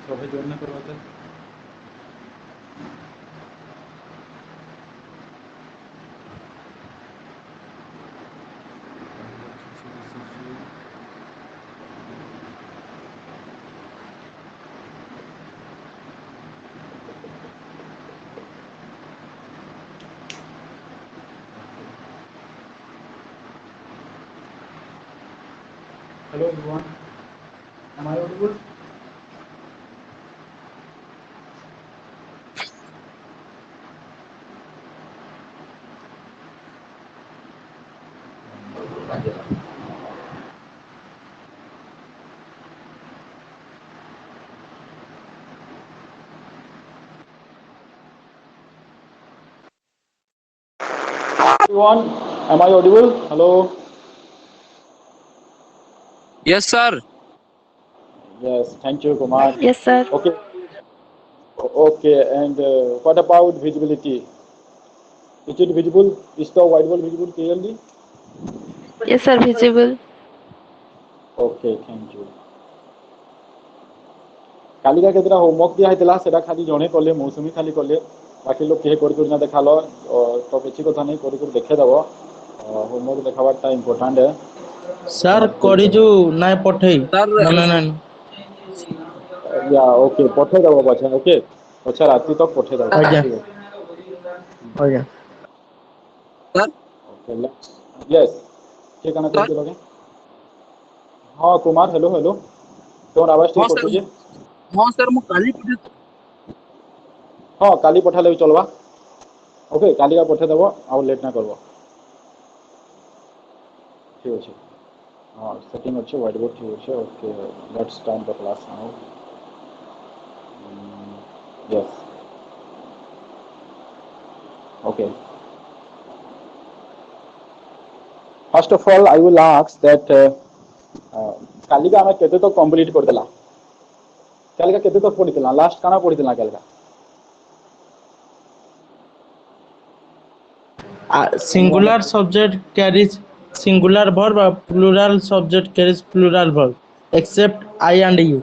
सभी जोड़ने करवाते Hello everyone, am I audible? Everyone, am I audible? Hello. Yes, sir. Yes, thank you, Kumar. Yes, sir. Okay, okay, and what about visibility? Is it visible? Is the whiteboard visible clearly? Yes, sir. Visible. Okay, thank you. कालिका केतरा homework दिया हेतला सेटा खाली जणे कले मौसुमी खाली कले बाकी लोग के कर ना देखालो तो किसी कथा नहीं कर देखे दबो होमवर्क देखाबाटा इम्पोर्टेंट है ସାର୍ होमवर्क पूरी କରିଛୁ ନାଇଁ ପଠେଇ Sir, ମନେ ନାହିଁ या ओके पठे दबो पछे ओके पछे राति तक पठे दबो ଆଜ୍ଞା ठीक है ଆଜ୍ଞା sir, ओके यस के काना sir. कहते लगे हाँ कुमार हेलो हेलो तोर आवाज हाँ ठीक सर, कटु जे हाँ सर, ମୁଁ କାଲି ପଠେଇ हाँ काली पठाले भी चलवा ओके काली का पठे दबो आ लेट ना करबो ठीक अछि हाँ सेटिंग अच्छे व्हाइट बोर्ड ठीक अच्छे okay let's start the class now yes okay first of all I will ask that काली का हमें केते तो कंप्लीट कर देला काली का केते तो पढ़ी देला लास्ट काना पढ़ी देला काली का singular subject carries singular verb और plural subject carries plural verb except I and you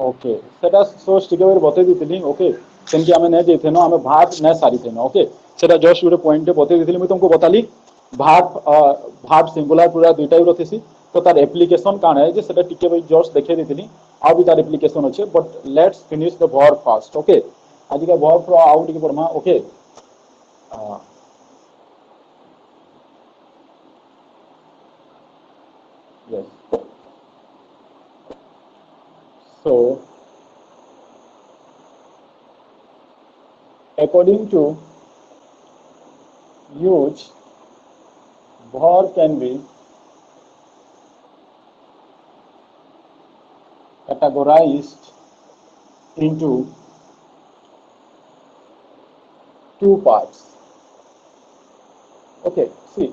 okay सेटा सो स्टिके बते देथिनी ओके सेमकी हमें नै देथेनो हमें भात नै सारी थेनो ओके सेटा जस्ट गुटे पॉइंट बते देथिली मैं तुमको बताली भात भात सिंगुलर प्लूरल दुई टाइप रथिसी तो तार एप्लीकेशन कान है जे सेटा टिके जस्ट देखे देथिनी आ भी तार एप्लीकेशन अच्छे but let's finish the verb first okay आज का वर्ब रो आउट टिके परमा okay yes so according to use verb can be categorized into two parts okay see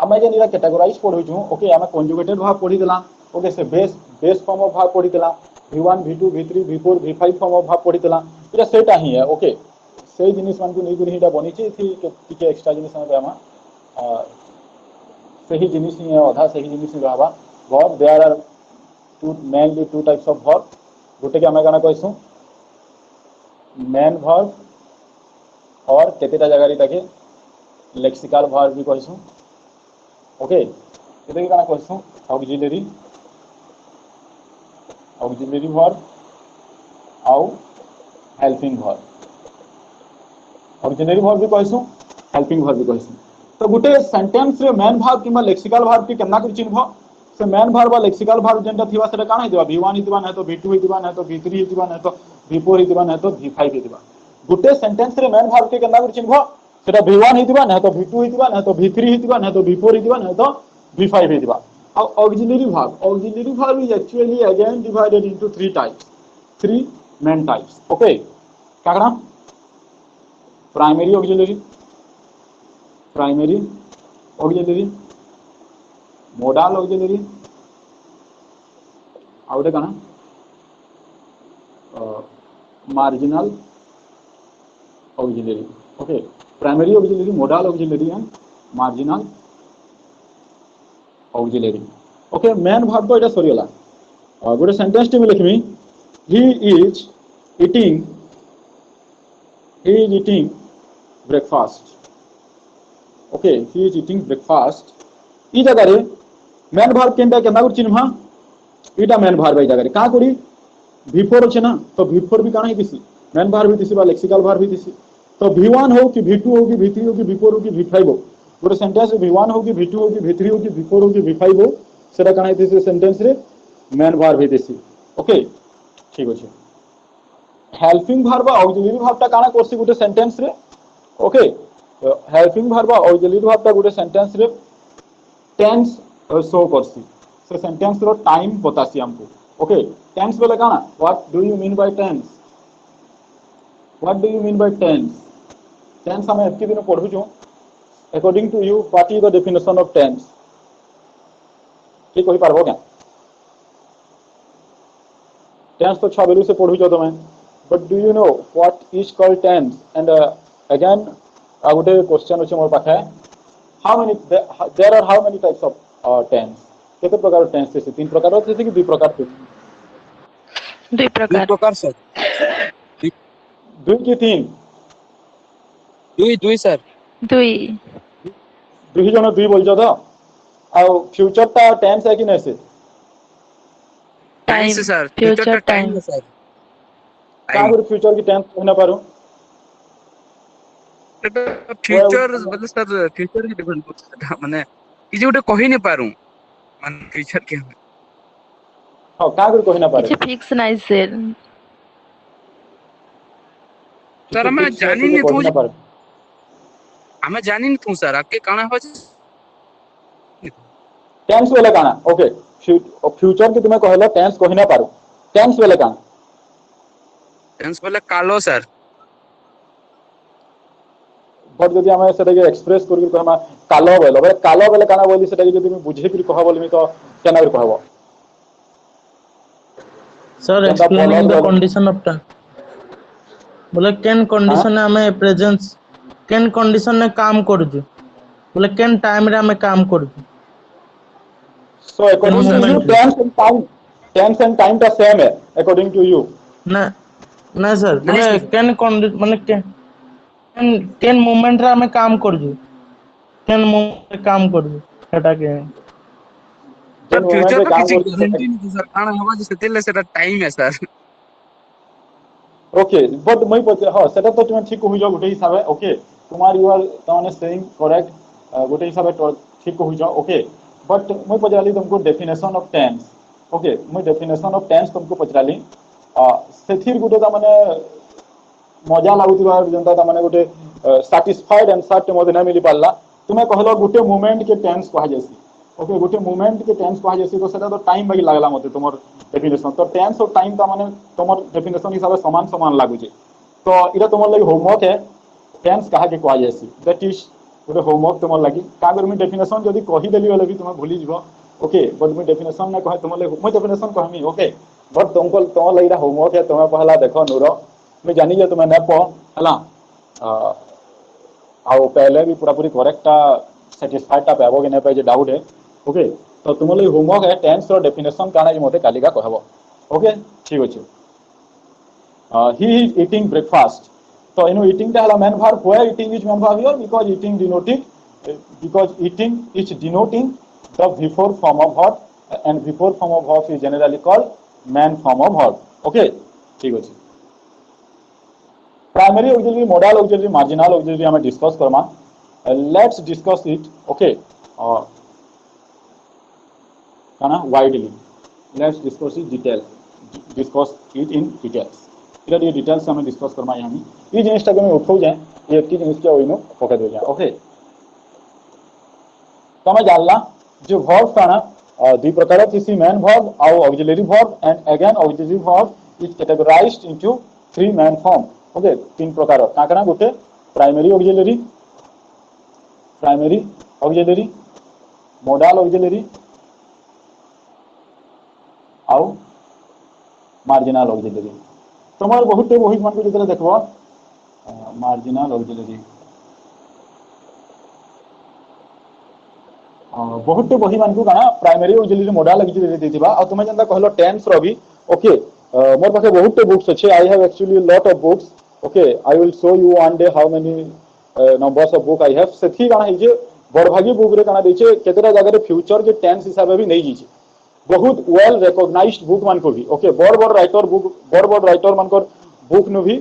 आमे जे निरा कैटेगराइज पढु छु ओके आमे कंजुगेटेड भाग पढि देला ओके से बेस फॉर्म ऑफ भाग पढि देला v1 v2 v3 v4 v5 form of भाग पढि देला इरा सेटा ही है ओके से जिनिस मान को नै गुनी हिटा बनि छि थी टिके एक्स्ट्रा जिनिस में आमा सही जिनिस ही है आधा सही जिनिस रहबा verb there are two mainly two types of verb गोटे के आमे गाना कहसु मेन वर्ब और केतेटा जगह ताके लेक्सिकल वर्ब भी कहसु ओके केते गाना कहसु ऑक्सिलरी वर्ब आउ हेल्पिंग वर्ब ऑक्सिलरी वर्ब भी कहसु हेल्पिंग वर्ब भी कहसु तो गोटे सेंटेंस रे मेन वर्ब किबा लेक्सिकल वर्ब की केना कर चिन्ह से मेन वर्ब लेक्सिकल वर्ब जेंटा थिबा सेटा काना हितबा v1 हितबा नै तो v2 हितबा नै तो v3 हितबा नै तो v4 हितबा नै तो v5 हितबा गोटे सेंटेंस रे मेन वर्ब के केना कर चिन्ह सेटा v1 हितबा नै तो v2 हितबा नै तो v3 हितबा नै तो v4 हितबा नै तो v5 हितबा अब auxiliary verb is actually again divided into three main types okay क्या प्राइमरी ऑक्सिलरी मोडाल ऑक्सिलरी आउटे कना marginal auxiliary okay primary auxiliary modal auxiliary and marginal auxiliary okay main भाग तो एटा सरीगला गोटे सेंटेंस टी लिखमी he is eating he is eating breakfast. Okay, he is eating breakfast. ई जगह रे मैन भार्ब केनटा केना गुड चिन्ह इटा मैन भार्ब ई जगह रे का करी V4 अच्छे ना तो V4 भी काना ही दिसी मैन भार्ब भी दिसी बा लेक्सिकल भार्ब भी दिसी तो V1 हो कि V2 हो कि V3 हो कि V4 हो कि V5 हो गोटे सेंटेंस V1 हो कि V2 हो कि V3 हो कि V4 हो कि V5 हो सेटा काना ही दिसी सेंटेंस रे मैन भार्ब भी दिसी ओके ठीक अछि हेल्पिंग भार्ब ऑक्सिलरी भार्ब ता काना करसी गोटे सेंटेंस रे okay helping verb auxiliary verb ता गोटे सेंटेंस रे टेंस शो करसी से सेंटेंस रो टाइम बतासी हमको ओके टेंस बोले काना what do you mean by tense what do you mean by tense tense हम एतके दिन पढु छु according to you what is the definition of tense ठीक कहि पारबो क्या टेंस तो छबेलु से पढु छ तमे but do you know what is called tense and again आ गोटे क्वेश्चन अछि मोर पाखे how many there are how many types of tense केते प्रकार टेंस छै तीन प्रकार छै कि दुई प्रकार छै दुई दुई प्रकार प्रकार सर दुई कि तीन दुई दुई सर दुई दुई जन दुई बोल छ तो आ फ्यूचर ता टेंस है कि नहीं से टाइम टाइम से sir future future time time है सर का टाइम गुड फ्यूचर की टेंस कहना पारो फ्यूचर बोले सर फ्यूचर की डिपेंड करता माने किसी गोटे कहि नहीं पारू माने फ्यूचर के हां का गुड कहना पारो किछि फिक्स नाइ से सर मैं जानी नहीं कहना थू पारो हमें जानी नहीं थू सर आपके काना हो टेंस वाला काना ओके फ्यूचर के तुम्हें कहलो टेंस कहना पारो टेंस वाला काना टेंस बोले कालो सर बट जदि हमें सेटा के एक्सप्रेस करके कहमा कालो बेले काना बोली सेटा के जदि मैं बुझे कि कह बोली तो केना कर कहबो सर केनता एक्सप्लेनिंग द बोलो कंडीशन ऑफ टाइम बोले केन हां कंडीशन हमें प्रेजेंस केन कंडीशन में काम करजु बोले केन टाइम रे हमें काम करजु सो केन हो according to sir you moment रे टेंस एंड टाइम का सेम है अकॉर्डिंग टू यू ना ना सर नहीं बोले सर केन माने केन केन मोमेंट रे हमें काम करजु केन मोमेंट रे काम करजु सेटा के जेन सर मोमेंट फ्यूचर रे का काम किसी कर गारंटी नहीं सर काना हवा जे सेतेले सेटा टाइम है सर ओके बट मैं पचे हां सेटा तो तुम ठीक कहि जाओ गोटे हिसाब है ओके तुम्हार यू आर तने सेइंग करेक्ट गोटे हिसाब है ठीक कहि जाओ ओके बट मैं पचाली तुमको डेफिनेशन ऑफ टेंस ओके मैं डेफिनेशन ऑफ टेंस तुमको पचाली सेथिर गोटे ता माने मजा लागुवा जनता ता माने गोटे सैटिस्फाइड आंसर ते मते ना मिली पाला तुम्हें कहलो गोटे मोमेंट के टेंस कहा जैसी ओके गोटे मोमेंट के टेंस कहा जैसी तो सेटा तो टाइम बाकी लागला मते तुमर डेफिनेशन तो टेंस और टाइम ता माने तुमर डेफिनेशन हिसाब से समान समान लागु जे तो इरा तुमर लागि होमवर्क है टेंस कहा के कहा जैसी दैट इज गोटे होमवर्क तुमर लागि का कर मी डेफिनेशन जदी कहि देली वाले भी तुम भूली जीवो ओके बट मी डेफिनेशन ना कहे तुमर लागि मैं डेफिनेशन कहमी ओके बट तुमको तुम लागि होमवर्क है तुम पहला देखो नूरो मैं जानी जे तुम न पढ़ हला आओ पहले भी पूरा पूरी करेक्ट सैटिस्फाइड ता पाबो कि नहीं पाए जे डाउट है ओके तो तुम लोग होमवर्क है टेंस और डेफिनेशन काना जे मते कालिका कहबो ओके ठीक अछि ही इज ईटिंग ब्रेकफास्ट तो इन ईटिंग ता हला main verb where eating is main verb here because eating denoting the before form of verb and before form of verb is generally called main form of verb okay ठीक अछि primary auxiliary modal auxiliary marginal auxiliary हमें discuss करमा let's discuss it okay काना widely let's discuss it in details इला ये details हमें discuss Karma यानी ये जिनिस टाके मैं उठौ जाए ये की जिनिस के ओइनो पके दे जाए ओके तमे जानला जो वर्ब काना दुई प्रकार थिसी मैन वर्ब और auxiliary verb and again auxiliary verb is categorised into three man form okay तीन प्रकार काकना गोटे प्राइमरी ऑक्सिलरी मॉडल ऑक्सिलरी आउ मार्जिनल ऑक्सिलरी तुम बहुत बही मान को जो देखो मार्जिनल ऑक्सिलरी बहुत बही मान को प्राइमरी ऑक्सिलरी मॉडल ऑक्सिलरी देथिबा आ तुम जनता कहलो टेंस रो भी ओके मोर पाखे बहुत बुक्स अच्छे I have actually lot of books okay I will show you one day how many numbers of book I have सेठी काना है जे बड़भागी बुक रे काना देचे केतेटा जगह रे फ्यूचर के टेंस हिसाब भी नहीं जीचे बहुत वेल रिकॉग्नाइज्ड बुक मान को भी ओके बड़ बड़ राइटर बुक बड़ राइटर मान बुक नु भी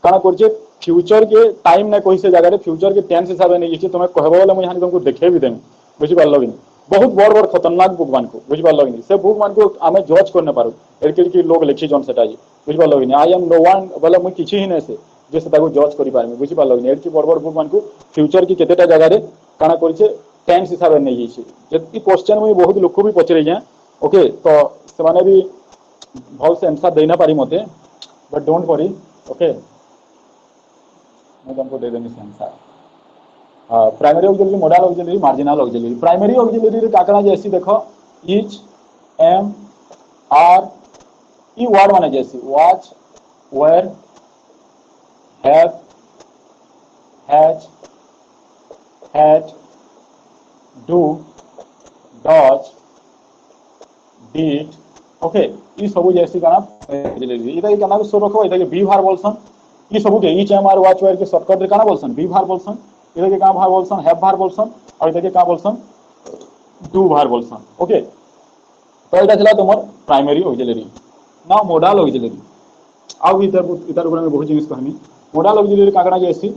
काना करछे फ्यूचर के टाइम ने कोई से जगह रे फ्यूचर के टेंस हिसाब नहीं जीचे तुम कहबो बोले मैं यहाँ तुमको देखे भी देम बुझी पारलो कि बहुत बड़ खतरनाक बुक मान को बुझी पारलो कि से बुक मान को आमे जज करने पारू एरके लोग लिखी जन सेटा जी बुझी पारलो कि आई एम नो वन बोले मैं किछि ही नै से जे से ताको जज करि पारमी बुझी पारलो कि एरके बड़ बुक मान को फ्यूचर की केतेटा जगह रे काना करछे टेंस हिसाब नहीं जीचे जति क्वेश्चन में बहुत लोग भी पचरे जाए ओके तो से माने भी भल से आंसर देना पारी मते बट डोंट वरी ओके मैं तुमको दे देनी answer primary auxiliary modal auxiliary marginal auxiliary primary auxiliary रे काकना जैसी देखो इच एम आर ई वर्ड माने जैसी was were have has had do does did okay ई सब जैसी काना ऑक्सिलरी इता काना को सो रखो इता के बी भार बोलसन ई सब के is am are was were के शॉर्टकट रे काना बोलसन बी भार बोलसन इधर के का भार बोलसन हैव भार बोलसन और इधर के का बोलसन डू भार बोलसन ओके तो एटा छला तमर primary auxiliary now model auxiliary आउ इधर इधर ऊपर में बहुत जिनिस कहनी मॉडल ऑक्सिलरी काकड़ा जैसी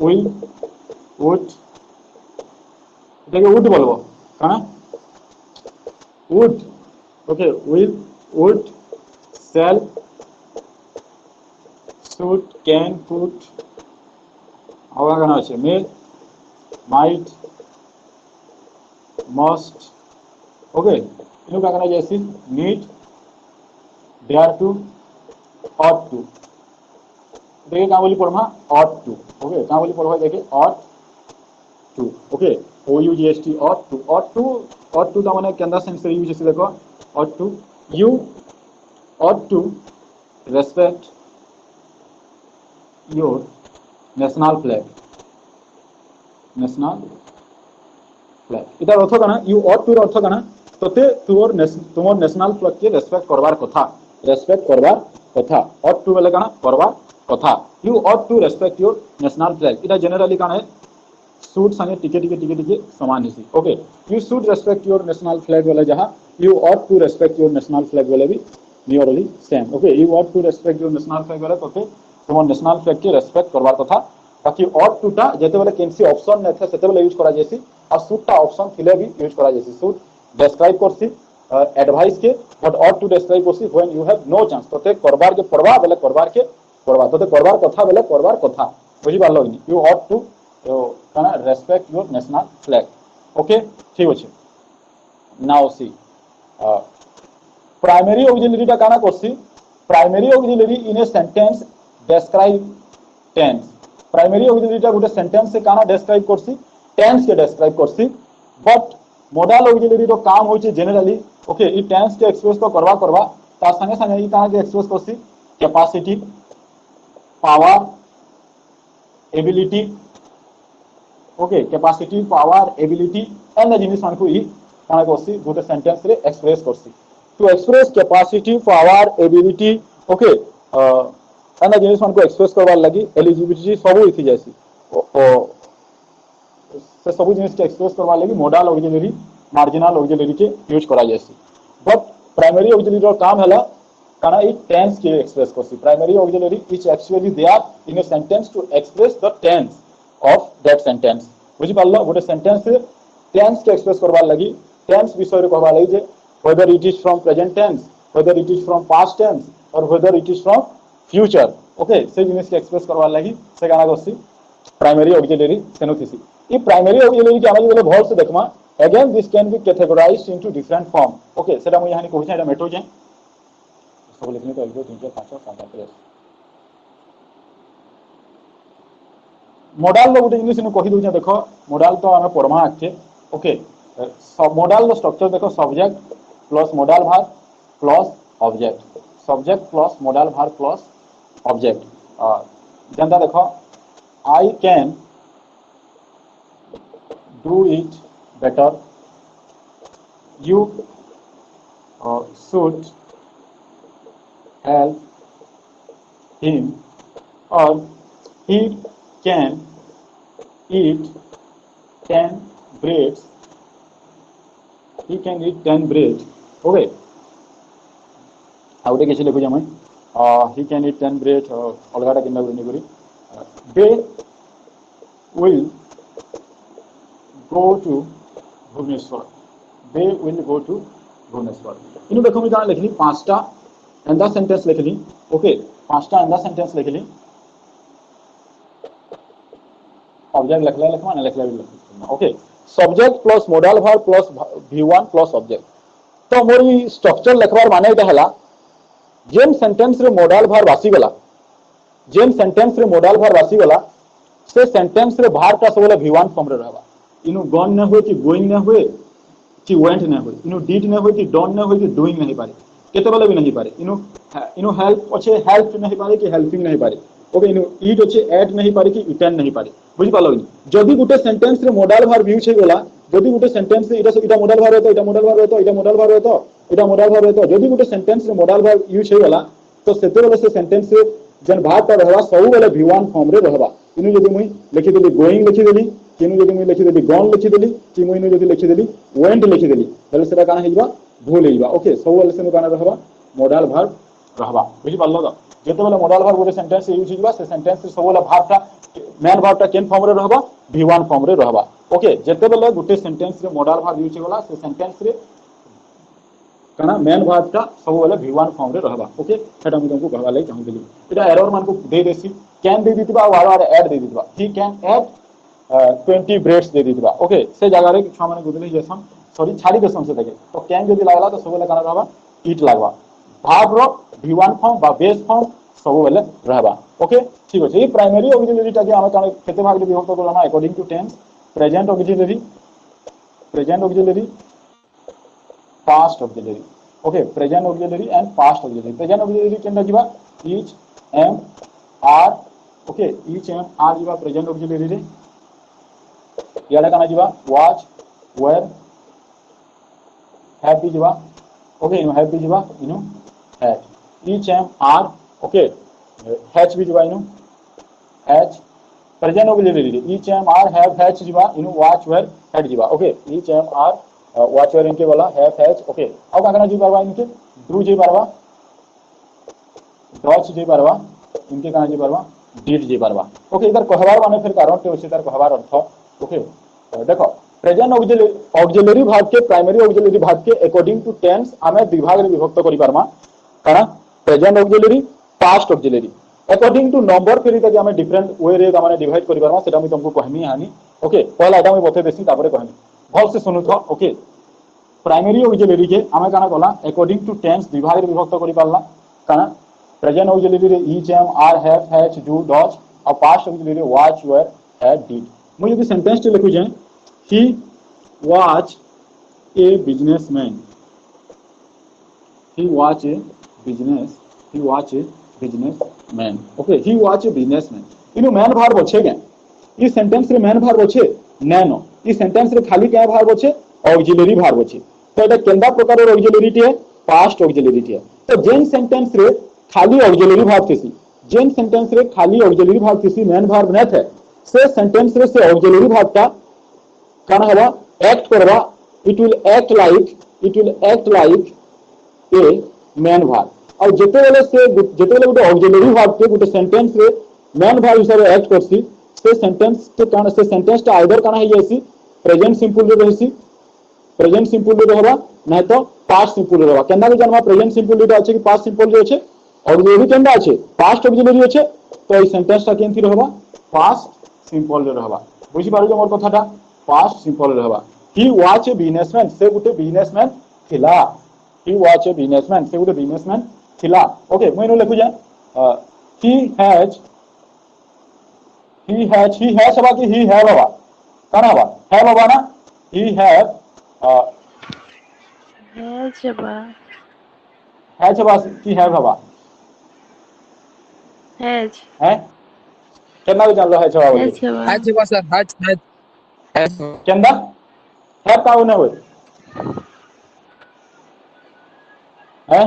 विल वुड देखो वुड बोलबो काना would okay will would shall should can could आवा गाना আছে मे माइट मस्ट ओके इनु का गाना जैसे need dare to ought to देखिए कहां बोली पढ़मा ऑट टू ओके कहां बोली पढ़वा देखिए ought to okay O U G S T ought to का माने केंद्र सेंस यूज जैसे देखो ought to you ought to respect your national flag इधर अर्थ कना यू ऑट टू अर्थ कना तते तुमर नेशनल फ्लैग के रेस्पेक्ट करवार कथा ऑट टू बेले कना करवार कथा you ought to respect your national flag इटा जनरली कना है शुड संगे टिके समान हिसी okay you should respect your national flag बेले जहां you ought to respect your national flag बेले भी nearly same okay you ought to respect your national flag बेले तते तुम नेशनल फ्लैग के रेस्पेक्ट करवार कथा बाकी ऑट टू टा जेते बेले केनसी ऑप्शन नै था सेते बेले यूज करा जेसी और शुड टा ऑप्शन थिले भी यूज करा जेसी शुड डिस्क्राइब करसी एडवाइस के बट ऑट टू डिस्क्राइब करसी when you have no chance तते करबार के पड़वा बेले करबार के पड़वा तते करबार कथा बेले करबार कथा बुझी पारलो कि यू ऑट टू काना respect your national flag okay ठीक अछि नाउ सी प्राइमरी ऑक्सिलरी टा काना करसी primary auxiliary in a sentence describe tense primary auxiliary टा गुटे सेंटेंस से काना डिस्क्राइब करसी टेंस के डिस्क्राइब करसी बट मॉडल ऑक्सिलरी रो काम होची जनरली ओके ई टेंस के एक्सप्रेस तो करवा ता संगे संगे ई काना के एक्सप्रेस करसी capacity power ability okay capacity power ability and जिनिस मान को ई काना करसी गुटे सेंटेंस रे एक्सप्रेस करसी to express capacity power ability okay and जिनिस मान को एक्सप्रेस करवार लगी एलिजिबिलिटी सब इथि जैसी से सब जिनिस के एक्सप्रेस करवार लगी मॉडल ऑक्सिलरी मार्जिनल ऑक्सिलरी के यूज करा जैसी बट प्राइमरी ऑक्सिलरी रो काम हला काना ई टेंस के एक्सप्रेस करसी primary auxiliary is actually there in a sentence to express the tense of that sentence बुझी पारलो गोटे सेंटेंस से टेंस के एक्सप्रेस करवार लगी टेंस विषय रे कहवा लगी जे whether it is from present tense whether it is from past tense or whether it is from future okay से जिनिस के एक्सप्रेस करवा लगी से गाना करसी प्राइमरी ऑक्सिलरी सेनुथिसी ई प्राइमरी ऑक्सिलरी के आमे बोले भल से देखमा again this can be categorized into different form okay सेटा हम यहां कहै छै एटा मेटो जे सब लिखने तो 1 2 3 4 5 6 7 8 मॉडल लो गुटे जिनिस नु कहि दउ देखो मॉडल तो आमे पढ़मा आके ओके सब मॉडल लो स्ट्रक्चर देखो सब्जेक्ट प्लस मॉडल भार प्लस सब्जेक्ट प्लस मॉडल भार प्लस ऑब्जेक्ट जनता देखो I can do it better you should help him, or he can eat 10 breads. He can eat 10 bread. Okay. ଆଉ ଗୋଟେ କିଛି ଲେଖୁଛି ଆମେ he can eat 10 bread ଅଲଗାଟା କେନ୍ତା କରି କରି they will go to Bhubaneswar. They will go to Bhubaneswar. इनु देखो मैं जान लिखली पांचटा एंदा सेंटेंस लिखली. ओके, पांचटा एंदा सेंटेंस लिखली. ऑब्जेक्ट लिखला ना लिखला okay. Subject plus modal verb plus V1 plus object. तो मोरी स्ट्रक्चर लिखबार माने एटा हला जेम सेंटेंस रे मॉडल वर्ब आसी गला. जेम सेंटेंस रे मॉडल वर्ब आसी गला से सेंटेंस रे वर्ब का सबले V1 फॉर्म रे रहबा. इनु गॉन न होय कि गोइंग न होय कि वेंट न होय. इनु डिड न होय कि डोंट न होय कि डूइंग नहीं पारे. केते बेले भी नहीं पारे. इनु हेल्प अच्छे हेल्प नहीं पारे कि हेल्पिंग नहीं पारे. ओके, इनु ईट अच्छे ऐड नहीं पारे कि इटन नहीं पारे. बुझि पालो नि जदी गुटे सेंटेंस रे मॉडल वर्ब यूज हे गला. जदी गुटे सेंटेंस रे इटा मॉडल वर्ब होतो, इटा मॉडल वर्ब होतो, इटा मॉडल वर्ब होतो, इटा मॉडल वर्ब होतो. जदी गुटे सेंटेंस रे मॉडल वर्ब यूज हे गला तो सेते बेले से सेंटेंस से जन भाग का रहबा सब बेले V1 फॉर्म रे रहबा. इनु जदी मुई लिखि देली गोइंग लिखि देली, किनु जदी मुई लिखि देली गॉन लिखि देली, कि मुई जदी लिखि देली वेंट लिखि देली, तले सेटा काना हेइबा भूल हेइबा. ओके, सब बेले से काना रहबा मॉडल वर्ब रहबा. बुझि पालो तो जेते बेले मॉडल वर्ब गोटे सेंटेंस यूज हिबा से सेंटेंस सब बेले वर्ब का मेन वर्ब का केन फॉर्म रे रहबा V1 फॉर्म रे रहबा. ओके, जेते बेले गुटे सेंटेंस रे मॉडल वर्ब यूज होला से सेंटेंस रे कना मेन वर्ब का सब बेले V1 फॉर्म रे रहबा. ओके, सेटा हम तुमको कहवा lai चाहू देली. एटा एरर मान को दे देसी कैन दे दितबा और आर ऐड दे दितबा. ही कैन ऐड 20 ब्रेड्स दे दितबा. ओके, से जगह रे छुआ माने गुदली जेसन सॉरी छाड़ी देसन से देखे तो कैन जदी लागला तो सब बेले कना रहबा ईट लागबा. भाग रो V1 फॉर्म बा बेस फॉर्म सब बेले रहबा. ओके, ठीक अछि. प्राइमरी ऑक्सिलरी टा जे हम काने केते भाग रे विभक्त करला according to tense. Present auxiliary, past auxiliary. Okay, present auxiliary and past auxiliary. Present auxiliary केनदा जिबा is am are. Okay, is am are जिबा प्रेजेंट ऑक्सिलरी रे. याडा काना जिबा वाच वेयर हैव बी जिबा. ओके, इनो हैव बी जिबा इनो have. Is am are. Okay, has be जिबा इनो हैच प्रेजेंट ऑक्सिलरी रे. Is am are have has जिबा इनो वाच वेयर हैड जिबा. Okay, is am are was were इनके वाला हैव हैच. ओके, अब काना जी परवा इनके ड्रू जी परवा डॉच जी परवा इनके काना जी परवा डिड जी परवा. ओके, इधर कहवार माने फिर कारण के उसी तरह कहवार अर्थ. ओके, देखो प्रेजेंट ऑक्सिलरी भाग के प्राइमरी ऑक्सिलरी भाग के अकॉर्डिंग टू टेंस हमें विभाग रे विभक्त करि पारमा. काना present auxiliary past auxiliary according to number फिर इता हमें डिफरेंट वे रे माने डिवाइड करि पारमा. सेटा मैं तुमको कहमी हानी. ओके, पहला एटा मैं बते देसी तापरे कहमी भल से सुनु तो. ओके, प्राइमरी ऑक्सिलरी के हमें काना गला अकॉर्डिंग टू टेंस विभाग रे विभक्त करि पारला. काना प्रेजेंट ऑक्सिलरी रे is am are have has do does और पास्ट ऑक्सिलरी रे वाच वेयर हैड डिड. मुझे यदि सेंटेंस टे लिखु जाए he was a businessman. he was a businessman. Okay, he was a businessman. इनो मैन भार्ब अच्छे क्या इस सेंटेंस रे मैन भार्ब अच्छे नैनो इस सेंटेंस रे खाली क्या भार्ब अच्छे ऑक्सिलरी भार्ब अच्छे. तो एटा केंदा प्रकार रो ऑक्सिलरी है पास्ट ऑक्सिलरी है. तो जेन सेंटेंस रे खाली ऑक्सिलरी भार्ब थेसी जेन सेंटेंस रे खाली auxiliary verb Tessy man verb न थे से सेंटेंस रे से ऑक्सिलरी भार्ब का काना हवा एक्ट करवा. It will act like a man verb. और जेते बेले गोटे ऑक्सिलरी भार्ब के गोटे सेंटेंस रे मैन भार्ब हिसाब से एक्ट करसी से सेंटेंस के काना से सेंटेंस टा आइदर काना हे जायसी प्रेजेंट सिंपल रे रहसी प्रेजेंट सिंपल रे रहबा नहीं तो पास्ट सिंपल रे रहबा. केना के जानबा प्रेजेंट सिंपल रे अछि कि पास्ट सिंपल रे अछि ऑक्सिलरी केंदा अछि पास्ट ऑक्सिलरी अछि. तो ई सेंटेंस टा केनथि रहबा पास्ट सिंपल रे रहबा. बुझि पारो मोर कथाटा पास्ट सिंपल रे रहबा. ही वाज ए बिजनेसमैन से गोटे बिजनेसमैन थिला. he was a businessman से गोटे बिजनेसमैन थिला. ओके, मैं इनो लिखु जाय he has हबा कि he have हबा काना हबा have हबा ना he have has हबा कि have हबा है केना के जानलो है छबा बोली हैच बा सर हैच केंदा have का होने होय है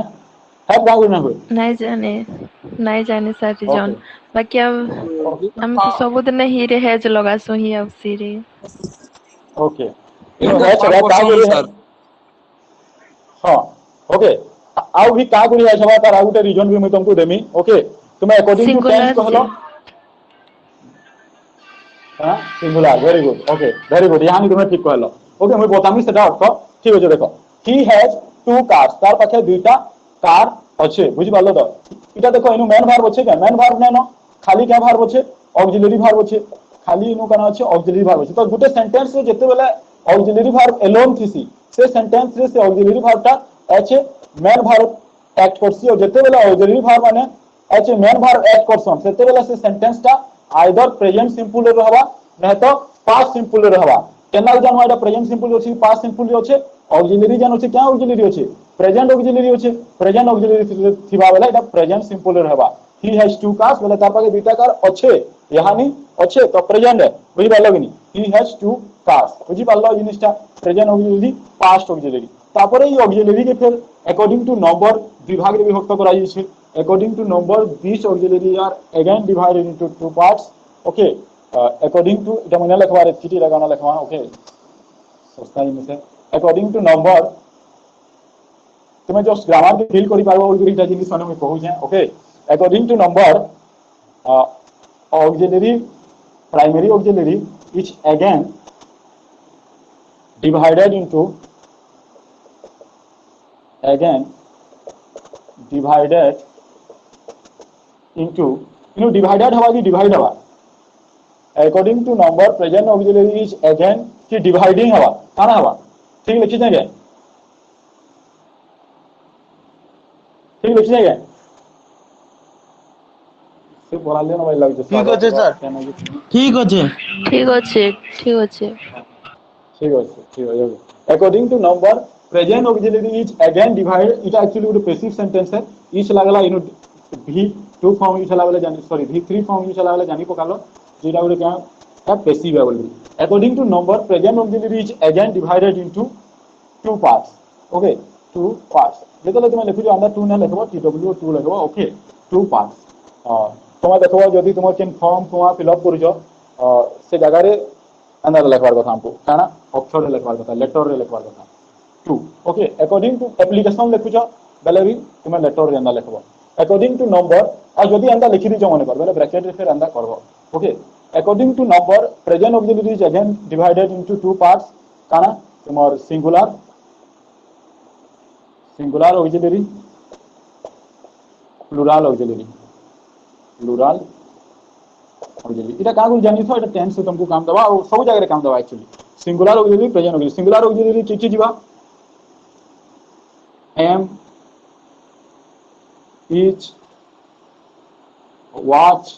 हैव का गुना हुए नहीं जाने सर रीजन ओके बाकी हम तो सबुदिन हिरे हेज लगासु हि अब सिरे ओके इनो ଏଇଟା है କଲ୍ छबा का କରୁଛନ୍ गुरी है ସାର୍ हां ओके आउ भी का गुरी है छबा तार आउटे रीजन भी मैं तुमको देमी ओके तुम्हें अकॉर्डिंग टू टेंस सिंगुलर कहलो से हां singular very good okay very good यानी तुम्हें ठीक कहलो ओके मैं बतामी सेटा अर्थ ठीक है देखो ही हैज टू कार्स तार पाखे दुईटा कार अच्छे बुझी पालो तो इटा देखो इनु मेन वर्ब अच्छे क्या मेन वर्ब नै न खाली क्या वर्ब अच्छे ऑक्सिलरी वर्ब अच्छे खाली इनु कना अच्छे ऑक्सिलरी वर्ब अच्छे तो गुटे सेंटेंस रे जते बेले ऑक्सिलरी वर्ब एलोन थिसी से सेंटेंस रे से ऑक्सिलरी वर्ब ता अच्छे मेन वर्ब एक्ट करसी और जते बेले ऑक्सिलरी वर्ब माने अच्छे मेन वर्ब एक्ट करसन सेते बेले से सेंटेंस ता आइदर प्रेजेंट सिंपल रे रहबा नै तो पास्ट सिंपल रे रहबा केना जानवा एटा प्रेजेंट सिंपल अछि पास्ट सिंपल रे अछि ऑक्सिलरी जान अछि क्या ऑक्सिलरी अछि प्रेजेंट ऑक्सिलरी अछि प्रेजेंट ऑक्सिलरी थिबा बेला एटा प्रेजेंट सिंपल रे रहबा ही हैज टू कार्स बेला तार पाके दुईटा कार अच्छे यानी अच्छे तो प्रेजेंट है बुझी पालो कि ही हैज टू कार्स बुझी पालो जिनिसटा प्रेजेंट ऑक्सिलरी पास्ट ऑक्सिलरी तापरे ई ऑक्सिलरी के फिर अकॉर्डिंग टू नंबर विभाग रे विभक्त कराई छै according to number this auxiliary are again divided into two parts okay according to इटा मने लिखवारे चिठी लगाना लिखवा ओके सस्ता ही में अकॉर्डिंग टू नंबर तुम्हें जस्ट ग्रामर के फील करि पाबो ओइ इटा जिनिस माने मैं कहू छै okay according to number auxiliary primary auxiliary is again divided into divided हवा की divide हवा according to number present auxiliary is again की dividing हवा काना हवा ठीक लिखी जाएगा ठीक लिखी जाएगा से बोला लेना भाई लग ठीक अच्छे सर ठीक अच्छे ठीक अच्छे ठीक अच्छे ठीक है according to number present auxiliary is again divide it actually एक पैसिव सेंटेंस है इच लागला इनो v2 फॉर्म यूज लागला जानी सॉरी v3 फॉर्म यूज लागला जानी पकालो जेटा उरे क्या है पैसिव है बोली according to number present auxiliary is again divided into two parts okay two parts देखो तुम लिखो अंदर 2 ना लिखबो tw2 लिखबो ओके टू पार्ट्स तुम देखो जदि तुम केन फॉर्म तुम फिल अप करूछो से जगह रे अंदर लिखवार कथा हमको काना अक्षर रे लिखवार कथा लेटर रे लिखवार कथा to okay according to application लिखुछो बेले भी तुम लेटर रे अंदर लिखबो अकॉर्डिंग टू नंबर और जदि अंदर लिखि दिजो माने कर बेले ब्रैकेट रे फिर अंदर करबो okay according to number present auxiliary is again divided into two parts काना तुमर सिंगुलर ऑक्सिलरी प्लुरल ऑक्सिलरी इटा का को जानि थो इटा टेंस से तुमको काम दवा और सब जगह रे काम दवा actually singular auxiliary present auxiliary singular auxiliary की जीवा M each watch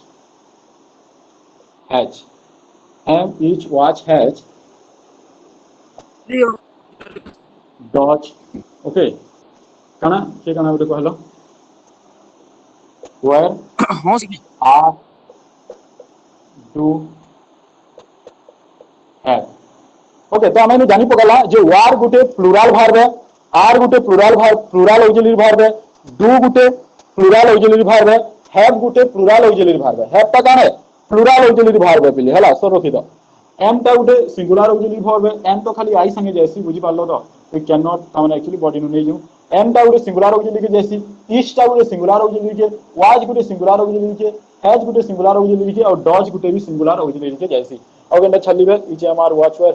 has each watch has dodge okay kana ke kana bote कहलो where हाँ sir are do have okay तो हमें जानी पकला जो वार गुटे प्लुरल वर्ब है are Gute plural auxiliary verb है do Gute plural auxiliary verb है have Gute plural auxiliary verb है हैव ता काने प्लुरल ऑक्सिलरी वर्ब है पिले हला सो रखि दो एम ता गुटे सिंगुलर ऑक्सिलरी वर्ब है एम तो खाली आई संगे जैसी बुझी पालो तो वी कैन नॉट हमने एक्चुअली बॉडी नु नै जू एम ता गुटे सिंगुलर ऑक्सिलरी के जैसी ईस्ट ता गुटे सिंगुलर ऑक्सिलरी के वाज गुटे सिंगुलर ऑक्सिलरी के हैज गुटे सिंगुलर ऑक्सिलरी के और डॉज गुटे भी सिंगुलर ऑक्सिलरी के जैसी और गंदा छली बे is am are was were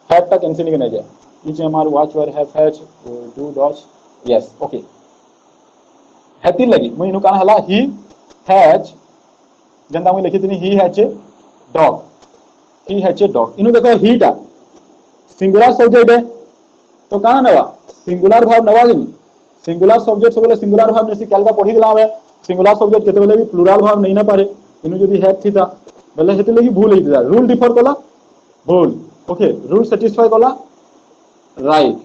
have ता कैंसिल नहीं जाए is am are was were has do does yes okay हैती लगी मैं इनु काना हला ही हैज जंदा मैं लिखि तनी ही हैज ए डॉग इनु देखो ही टा सिंगुलर सब्जेक्ट है तो काना नवा सिंगुलर वर्ब नवा कि सिंगुलर सब्जेक्ट सबले सिंगुलर वर्ब नेसी कालका पढी गेला हमें सिंगुलर सब्जेक्ट केते बेले भी प्लुरल वर्ब नहीं ना पारे इनु जदी हैव थिता बेले हेते लगी भूल हिता रूल डिफर कला भूल ओके रूल सैटिस्फाई कला राइट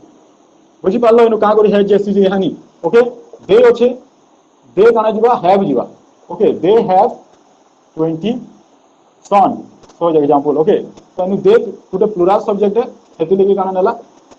बुझी पालो इनु का करी है जैसी जे हानि ओके दे ओछे दे काना जीवा हैव जीवा okay they have 20 son for example okay तो इनु दे गुटे प्लुरल सब्जेक्ट है हेतु लेके काना नेला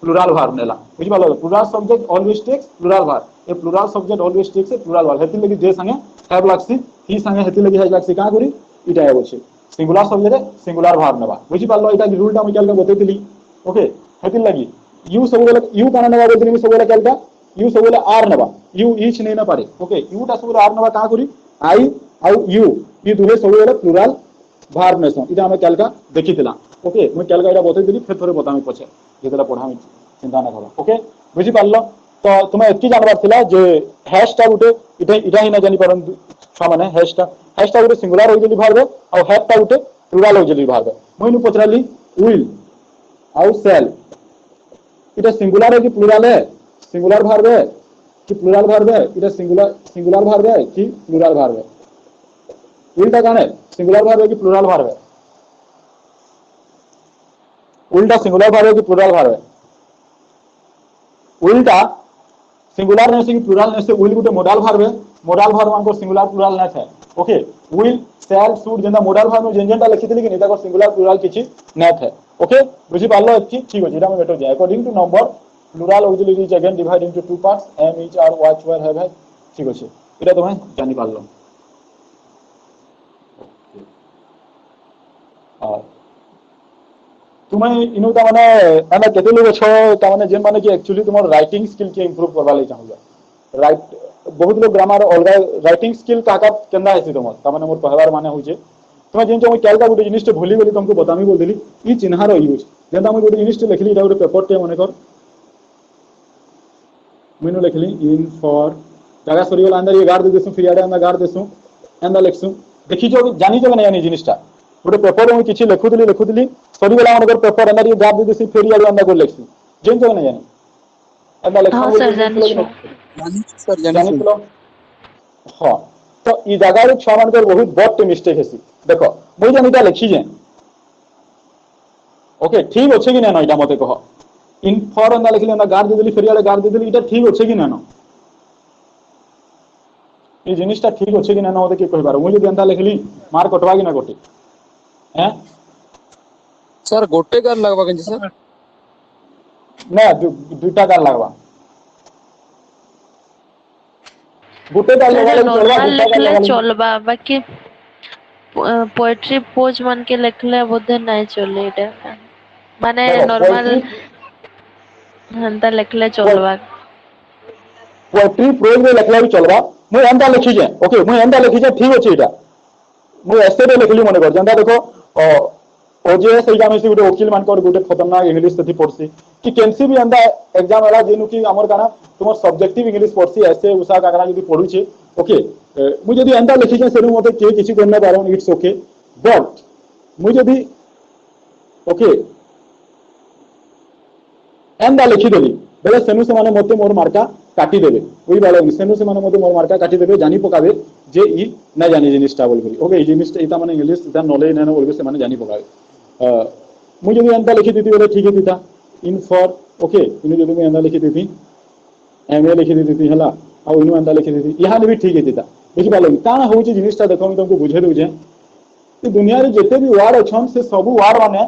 प्लुरल वर्ब नेला बुझी पालो plural subject always takes plural verb a plural subject always takes a plural verb हेति लगी जे संगे हैव लागसी ही संगे हेति लगी हैव लागसी का करी इटा है होचे सिंगुलर सब्जेक्ट सिंगुलर वर्ब नेबा बुझि पालो इटा रूल टा मुझे बतैतिली ओके हेति लगी यू सब बेले यू काना नेबा बोलदिनी सब बेले केलटा यू सब बेले आर नेबा यू ईच नै ना पारे ओके यू टा सब बेले आर नेबा का करी आई आउ यू ये दुहे सब बेले प्लुराल वर्ब नेसन इटा हमें केलका देखितिला ओके मैं केलका इटा बतैतिली फिर थोड़े बतामी पछे जेतला पढामी चिंता ना करो ओके बुझि पालो तो तुम एतकी जानबार थिला जे हैशटा गुटे इटा ही ना जानि परन छा माने हैशटा गुटे सिंगुलर हो जली भार्ब और हैवटा गुटे प्लुराल हो जली भार्ब मोइनु पचराली विल आउ सेल इटा सिंगुलर है कि प्लुराल है सिंगुलर भार्ब है कि प्लुराल भार्ब है इटा सिंगुलर भार्ब है कि प्लुराल भार्ब है विल टा काने सिंगुलर भार्ब है कि प्लुराल भार्ब है विल टा सिंगुलर भार्ब है कि प्लुराल भार्ब है विल टा सिंगुलर ने से कि प्लुराल ने से विल गुटे मोडाल भार्ब है मोडाल भार्ब हमको सिंगुलर प्लुराल ना है ओके विल शैल शुड जेंदा मोडाल भार्ब में जेंजेंटा लिखितली कि नेता को सिंगुलर प्लुराल किछि नेट है ओके बुझि पालो एतकी ठीक अछि इटा में बेटो जाय according to number plural auxiliary is again divide into two parts am is are what were have है ठीक अछि इटा तुम्हें जानि पालो और तुम्हें इनु ता माने एना केते लोग छो ता माने जेन माने कि एक्चुअली तुमर राइटिंग स्किल के इंप्रूव करबा ले चाहू राइट बहुत लोग ग्रामर अलगा राइटिंग स्किल काका केंदा है तुमर ता माने मोर कहबार माने होजे तुम जेन जो केलका गुटे जिनिस ते भूली बोली तुमको बतामी बोल देली ई चिन्हार यूज जेंदा मैं गुटे जिनिस ते लिखली इटा गुटे पेपर ते माने कर मैंने लिखली इन फॉर जगह सरी वाला अंदर ये गाड़ दे देसु फिर याडे अंदर गाड़ देसु अंदर लिखसु देखि जो जानी जो नहीं जिनिसटा गोटे पेपर में किसी लिखुली सरी वाला मन पेपर अंदर ये गाड़ दे देसु फिर याडे अंदर गोल लिखसु जेन जो नहीं जानी अंदर लिखसु हाँ सर जानी जानी हां तो ई जगह रे छवा मन बहुत बड़ मिस्टेक हेसी देखो मुई जानिटा लिखी जे ओके ठीक अच्छे कि ना इटा मते कह इन फॉर अंदर लिखली अंदर गाड़ दे देली फिर याडे गाड़ दे देली इटा ठीक अच्छे कि ना ये जिनिसटा ठीक अच्छे कि ना मते के कहि बारो मुई जदी अंदर लिखली मार कटवा कि ना कटी हैं सर गोटे गार लगवा के सर ना दुटा गार लगवा गोटे गार लगवा लिखले चलबा बाकी पोएट्री पोज मन के लिखले बोधे नहीं चले इटा माने नॉर्मल हंता लिखले चलबा पोएट्री प्रोज में लिखला भी चलबा मुई अंदा लिखी जे ओके मुई अंदा लिखी जे ठीक अछि इटा मुई ऐसे रे लिखली मने कर जंदा देखो ओजे से एग्जाम से गुटे वकील मान कर गुटे खतरनाक इंग्लिश से पढ़सी कि केनसी भी अंदा एग्जाम वाला जेनु कि हमर काना तुमर सब्जेक्टिव इंग्लिश पढ़सी ऐसे उसा काकरा जदी पढु छे ओके मुई जदी अंदा लिखी जे सेनु मते के किछि करना पारो इट्स ओके बट मुई जदी ओके अंदा लिखी देली बेले सेनु से माने मते मोर मार्का काटी देबे ओई बाला सेनु से माने मते मोर मार्का काटी देबे जानि पकाबे जे ई ना जानि जिनिसटा बोल करी ओके ई जिनिसटा इता माने इंग्लिश इता नॉलेज ना बोलबे से माने जानि पकाबे मुई जदी अंदा लिखी देती बोले ठीक हिता इन फॉर ओके इनु जदी मैं अंदा लिखी देती एमए लिखी देती हला आ इनु अंदा लिखी देती यहां भी ठीक हिता बुझि पालो काना होची जिनिसटा देखो मैं तुमको बुझे दउ जे कि दुनिया रे जेते भी वर्ड अछन से सब वर्ड माने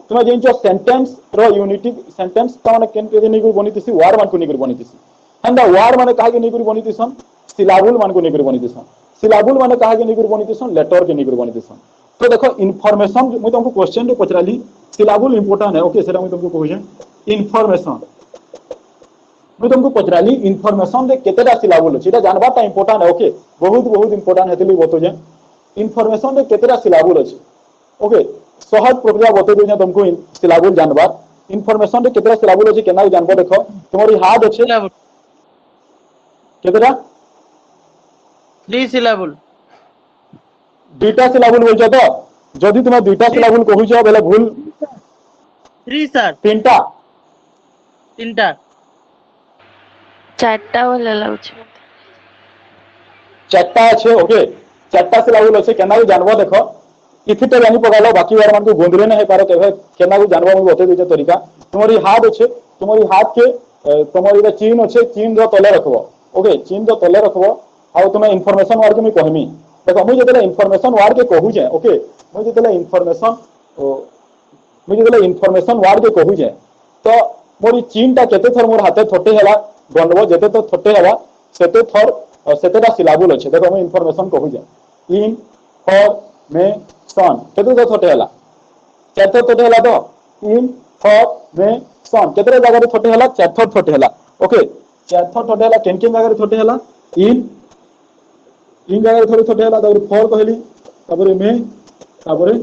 तुम जेन जो सेंटेंस रो यूनिटी सेंटेंस त माने केन के नै कोई बनितिसी वर्ड मान को नै कोई बनितिसी हंदा वर्ड माने काहे के नै कोई बनितिसन सिलाबुल मान को नै कोई बनितिसन सिलाबुल माने काहे के नै कोई बनितिसन लेटर के नै कोई बनितिसन तो देखो इन्फॉर्मेशन मैं तुमको क्वेश्चन रे पचराली सिलाबुल इंपोर्टेंट है ओके सेरा मैं तुमको कहू जे इन्फॉर्मेशन मैं तुमको पचराली इन्फॉर्मेशन रे केतेटा सिलाबुल अछि एटा जानबाटा इंपोर्टेंट है ओके बहुत इंपोर्टेंट हेतली बतो जे इन्फॉर्मेशन रे केतेटा सिलाबुल अछि ओके सहज प्रक्रिया बतो जे तुमको सिलाबुल जानबार इन्फॉर्मेशन रे केतेटा सिलाबुल अछि केना जानबो देखो तुम्हारी हाथ अछि केतेटा 3 सिलाबुल दुटा सिलाबुल बोलछो तो जदि तुम दुटा सिलाबुल कहूछो बेले भूल 3 सर तीनटा चारटा वाला लाउछ चारटा আছে ओके चारटा सिलाबुल আছে केना जानबो देखो इथिटे जानि पगालो बाकी वार मान को गोंदरे न है पारो केवे केना को जानबो मैं बते देजे तरीका तुम्हारी हाथ আছে तुम्हारी हाथ के तुम्हारी रे चीन আছে चीन रो तले रखबो ओके चीन रो तले रखबो आ तुम इंफॉर्मेशन वार के मैं कहमी देखो मुझे जतले इंफॉर्मेशन वार के कहू जे ओके मुझे जतले इंफॉर्मेशन वार के कहू जे तो मोरी चीन टा केते थर मोर हाथे थोटे हला गणव जेते तो थोटे हवा सेते थर सेतेटा सिलाबुल अच्छे देखो मैं इनफॉरमेशन कहू जा इन फॉर मे सन केते तो थोटे हला चार थर थोटे हला तो इन फॉर मे सन केते जगह रे थोटे हला चार थर थोटे हला ओके चार थर थोटे हला केन जगह रे थोटे हला इन जगह रे थोड़े थोटे हला तापर फॉर कहली तापर मे तापर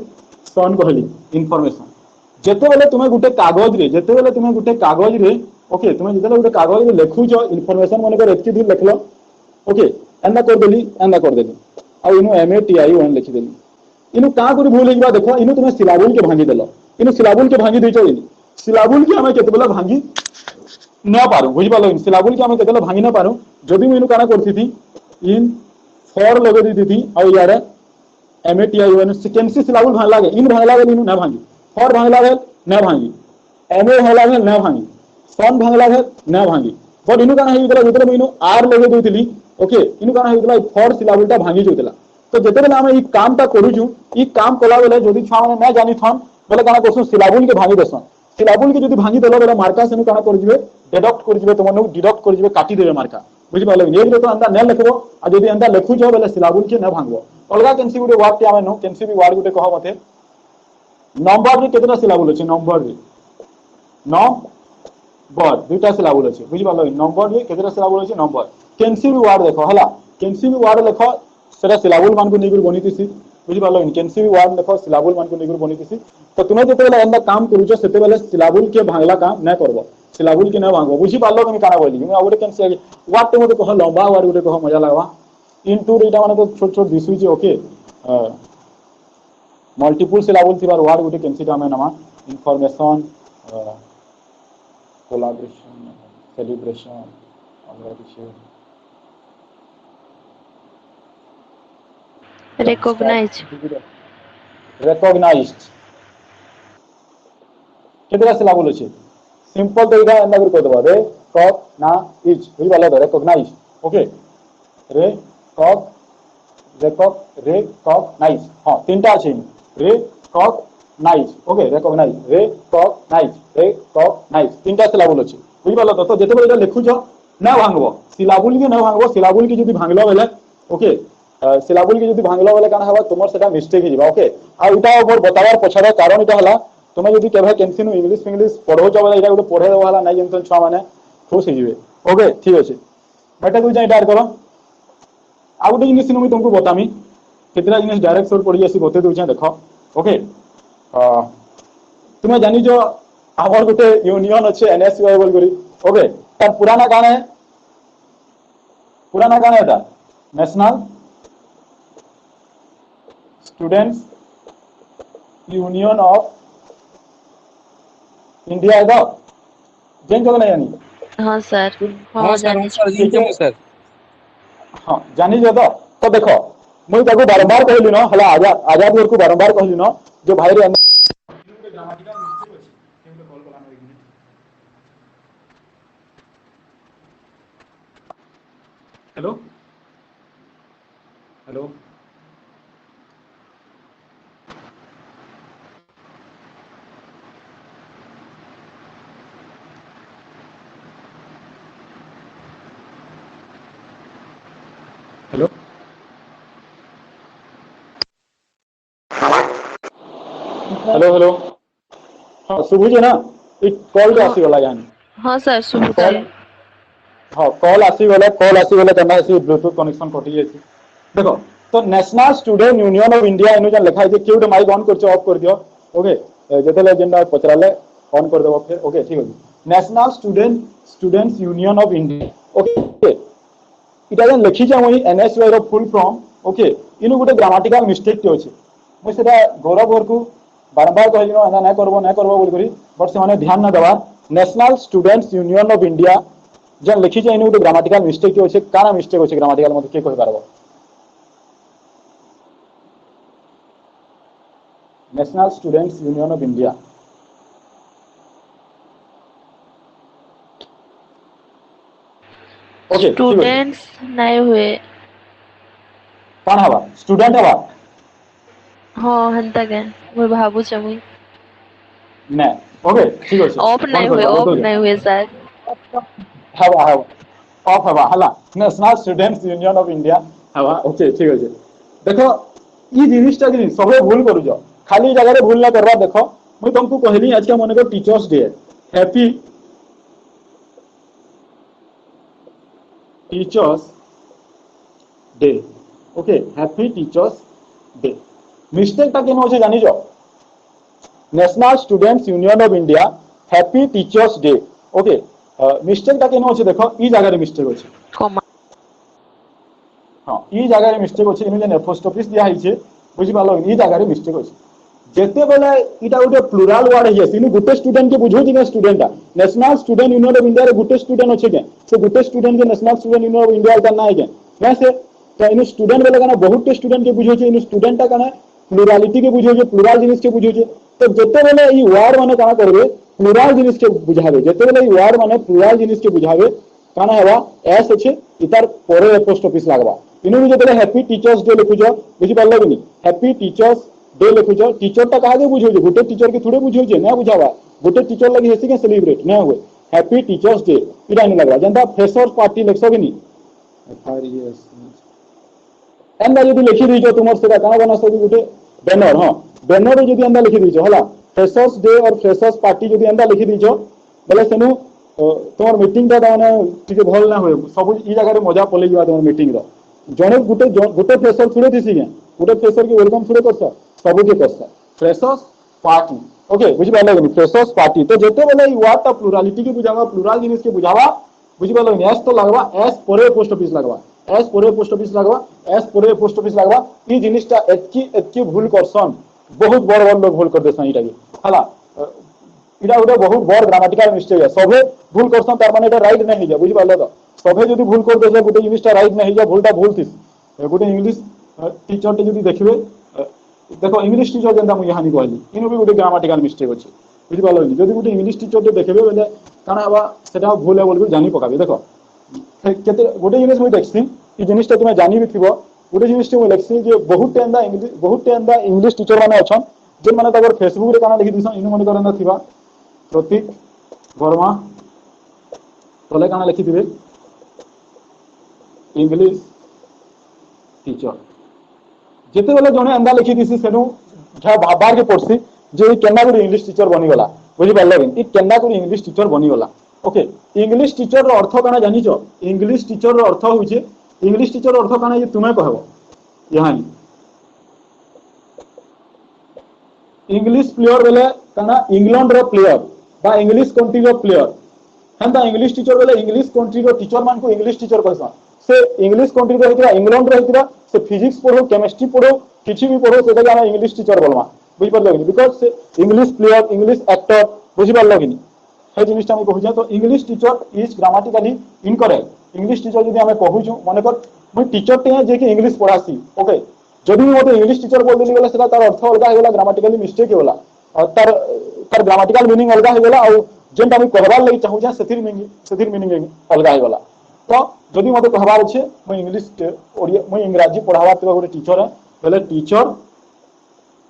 सन कहली इनफॉरमेशन जेते बेले तुमे गुटे कागज रे जेते बेले तुमे गुटे कागज रे ओके तुमे जेते गुटे कागज रे लिखुचो इनफॉरमेशन माने कर एतकी दूर लिखलो ओके एंदा कर देली आ इनु MATI1 लिखि देली इनु का करी भूल हिबा देखो इनु तुमे सिलाबुल के भांगी देलो इनु सिलाबुल के भांगी देचो इनु सिलाबुल के हमें केते बेले भांगी न पारू बुझि पालो सिलाबुल के हमें केते बेले भांगी न पारू जदी मैं इनु काना करथि थी इन फॉर लगे दी थी आ यार MATI1 सिकेंसी सिलाबुल भांग लागे इन भांग लागे इनु ना भांगी फॉर भांग लागे ना भांगी MA भांग लागे ना भांगी सन भांग लागे ना भांगी बट इनु काना हिबला जेते इनु आर लगे देथिली ओके इनु काना हिबला फॉर सिलाबुलटा भांगी जोतला तो जेते बेले हम ई कामटा करूछु ई काम कला बेले जदी छुआ माने ना जानी थन बेले काना करसु सिलाबुल के भांगी देसन सिलाबुल के जदी भांगी देलो बेले मार्का सेनु काना कर जिवे डिडक्ट कर जिवे तमनु डिडक्ट कर जिवे काटी देबे मार्का बुझि पालो एक रे तो अंदा न लिखबो आ जदी अंदा लिखुछो बेले सिलाबुल के न भांगबो अलगा केनसी गुटे वर्ड के आमे नो केनसी भी वर्ड गुटे कह मते नंबर रे केतना सिलाबुल अछि नंबर रे नंबर दुटा सिलाबुल अछि बुझि पालो नंबर रे केतना सिलाबुल अछि नंबर केनसी भी वर्ड देखो हला केनसी भी वर्ड देखो सेरा सिलाबुल मान को निगुर बनितिसी बुझि पालो केनसी भी वर्ड देखो सिलाबुल मान को निगुर बनितिसी तो तुमे जते बेले एंदा काम करूछो सेते बेले सिलाबुल के भांगला काम न करबो सिलाबुल के न भांगबो बुझि पालो कि काना बोली मैं आउटे केनसी वर्ड ते मते कह लंबा वर्ड गुटे कह मजा लागबा इनटू एटा माने तो छोट छोट दिसुची ओके मल्टीपल सिलाबुल थिबार वर्ड गुटे केनसी टा में नमा information collaboration celebration organisation recognized केतरा सिलाबुल अछि सिंपल तो इदा एंदा कर देबा रे कॉप ना इज बुझि वाला रे recognize ओके रे कॉप रे कॉप नाइस हां तीनटा अछि रे कॉप नाइस ओके recognize रे कॉप नाइस तीनटा सिलाबुल अछि बुझि वाला तो जेते बेले लिखुछो ना भांगबो सिलाबुल के ना भांगबो सिलाबुल के जदी भांगलो बेले ओके सिलाबुल के जदी भांगलो बेले काना हबा तुमर सेटा मिस्टेक हि जिबा ओके आ उटा ऊपर बतावार पछरा कारण इटा हला तुमे जदी केभे केनसी नु इंग्लिश पढो छ बेले इटा गुटे पढे देबो हला नै जंतन छुआ माने खुश हि जिवे ओके ठीक अछि बेटा तू जाई डार करो आ गुटे जिनिस नु तुमको बतामी केतरा जिनिस डायरेक्ट सोर पढि आसी बते दउ छ देखो ओके तुमे जानि जो हमर गुटे यूनियन अछि NSY बोल करी ओके त पुराना गाना है था national students union of India है तो जैन जगह नहीं जानी हाँ सर हाँ सर सर हाँ जानी जो तो देखो मुझे ताको बारंबार कहली न हला आजाद वर्ग को बारंबार कहली न जो भाई रे ग्रामेटिकल मिस्टेक अछि केमते कॉल कलानो एक minute hello hello hello hello hello हाँ सुबुझे ना एक कॉल तो आसी वाला यानी हाँ सर सुबुचा हाँ कॉल आसी वाला करना है ब्लूटूथ कनेक्शन कटि जाए देखो तो national student union of India इनु जन लिखा है कि माइक ऑन कर ऑफ कर दियो ओके जेतेले जेंडा पचराले ऑन कर देबो फिर ओके ठीक है national students union of India okay इटा जन लिखि जा मई NSY रो फुल फॉर्म ओके इनु गुटे ग्रामेटिकल मिस्टेक के अछि मैं सेटा गौरव घर को बारंबार कहली न ना करबो बोल करी बट से माने ध्यान न देबा national students union of India जन लिखि जा इनु गुटे ग्रामेटिकल मिस्टेक के अछि काना मिस्टेक अछि ग्रामेटिकल मते के कहि पारबो national students union of India okay students नहीं हुए कौन हवा स्टूडेंट हवा हाँ हंता के वो भाबू चमुई ने ओके ठीक अछि ऑफ नहीं हुए सर हवा ऑफ हवा हला national students union of India हवा ओके ठीक अछि देखो ई जिनिसटा कि सबे भूल करूछ खाली जगह रे भूल ना करबा देखो मैं तुमको कहली आज का मन को teachers day happy teachers day okay happy teachers day mistake टा केन होचे जानि जो national students union of India happy teachers day okay mistake टा केन होचे देखो ई जगह रे मिस्टेक होचे कमा हां ई जगह रे मिस्टेक होचे इनु जे पोस्ट ऑफिस दिया हिचे बुझि पालो ई जगह रे मिस्टेक होचे जेते बेले इटा उटे प्लुराल वर्ड है सिनु गुटे स्टूडेंट के बुझो दिने student national student union of India रे गुटे स्टूडेंट अछि के से गुटे स्टूडेंट के national student union of India का ना है के वैसे तो इन स्टूडेंट बेले कना बहुत स्टूडेंट के बुझो इन स्टूडेंट ता कना प्लुरालिटी के बुझो प्लुराल जिनिस के बुझो तो जेते बेले ई वर्ड माने कना करबे प्लुराल जिनिस के बुझावे जेते बेले ई वर्ड माने प्लुराल जिनिस के बुझावे काना हेबा एस अछि इतार परे पोस्ट ऑफिस लागबा इनु भी जेते हैप्पी टीचर्स डे लिखुजो बुझि पारलो कि हैप्पी टीचर्स डे लिखुजो टीचर ता काहे बुझो गुटे टीचर के थोड़े बुझो ना बुझावा गुटे टीचर लगी हेसी के सेलिब्रेट ना हुए हैप्पी टीचर्स डे इरा नहीं लगवा जनता फ्रेशर्स पार्टी लिखसो कि नहीं एंदा यदि लिखि दीजो तुमर सेटा काना बना सब गुटे बैनर हां बैनर यदि एंदा लिखि दीजो हला फ्रेशर्स डे और फ्रेशर्स पार्टी यदि एंदा लिखि दीजो बोले सेनु तुमर मीटिंग ता माने ठीक भल ना होय सब ई जगह रे मजा पले जिवा तुमर मीटिंग रो जने गुटे फ्रेशर थोड़े दिसी के गुटे फ्रेशर के वेलकम थोड़े करसा सब के करसा फ्रेशर्स पार्टी ओके बुझि पाले कि फ्रेशर्स पार्टी तो जेते बेले ई वर्ड ता प्लुरालिटी के बुझावा प्लुराल जिनिस के बुझावा बुझि पाले कि एस तो लगवा एस परे पोस्ट ऑफिस लगवा एस परे पोस्ट ऑफिस लगवा एस परे पोस्ट ऑफिस लगवा ई जिनिसटा एतकी भूल करसन बहुत बड़ बड़ लोग भूल कर देसन इटा के हला इटा उडा बहुत बड़ ग्रामेटिकल मिस्टेक है सबे भूल करसन तार माने एटा राइट नहीं है बुझि पाले तो सबे जदी भूल कर देसे गुटे जिनिसटा राइट नहीं है भूलटा भूल थिस गुटे इंग्लिश टीचर टे जदी देखिबे देखो इंग्लिश टीचर जेंदा मु यहानी कहली इनु भी गुटे ग्रामेटिकल मिस्टेक अछि बुझि पालो जदी गुटे इंग्लिश टीचर टे देखिबे बेले काना हवा सेटा भूल है बोल जानि पकाबे देखो केते गोटे जिनिस मैं देखसी ई जिनिसटा तुमे जानि भी थिबो गोटे जिनिसटा मैं देखसी जे बहुत टेंदा इंग्लिश टीचर माने अछन जे माने तगर फेसबुक रे काना लिखि दिसन इनु माने करना थिबा प्रतीक वर्मा तले काना लिखि दिबे इंग्लिश टीचर जेते बेले जने एंदा लिखि दिसी सेनु झा बार के पड़सी जे केना गुडी इंग्लिश टीचर बनि गला बुझि पारले ई केना गुडी इंग्लिश टीचर बनि गला ओके इंग्लिश टीचर रो अर्थ काना जानिचो इंग्लिश टीचर रो अर्थ होउचे इंग्लिश टीचर रो अर्थ काना ये तुमे कहबो यहानी इंग्लिश प्लेयर बेले काना इंग्लैंड रो प्लेयर बा इंग्लिश कंट्री रो प्लेयर हंदा इंग्लिश टीचर बेले इंग्लिश कंट्री रो टीचर मान को इंग्लिश टीचर कहसन से इंग्लिश कंट्री रो हितरा इंग्लैंड रो हितरा से फिजिक्स पढो केमिस्ट्री पढो किछि भी पढो सेटा जाना इंग्लिश टीचर बोलमा बुझि परलो कि बिकॉज़ से इंग्लिश प्लेयर इंग्लिश एक्टर बुझि परलो कि हे जिनिसटा हम कहू तो English teacher is grammatically incorrect English teacher जदि हमें कहू छु माने कर मैं टीचर टे जे कि इंग्लिश पढ़ासी ओके जदि मते इंग्लिश टीचर बोल देली बोले सेटा तार अर्थ अलगा हेला ग्रामेटिकली मिस्टेक होला और तार ग्रामेटिकल मीनिंग अलगा हेला और जेंटा हम कहबार लागि चाहू जा सेथिर मीनिंग अलगा हेला तो जदि मते कहबार छे मैं इंग्लिश ओडिया मैं इंग्रजी पढ़ावा तो गोटे टीचर है बोले टीचर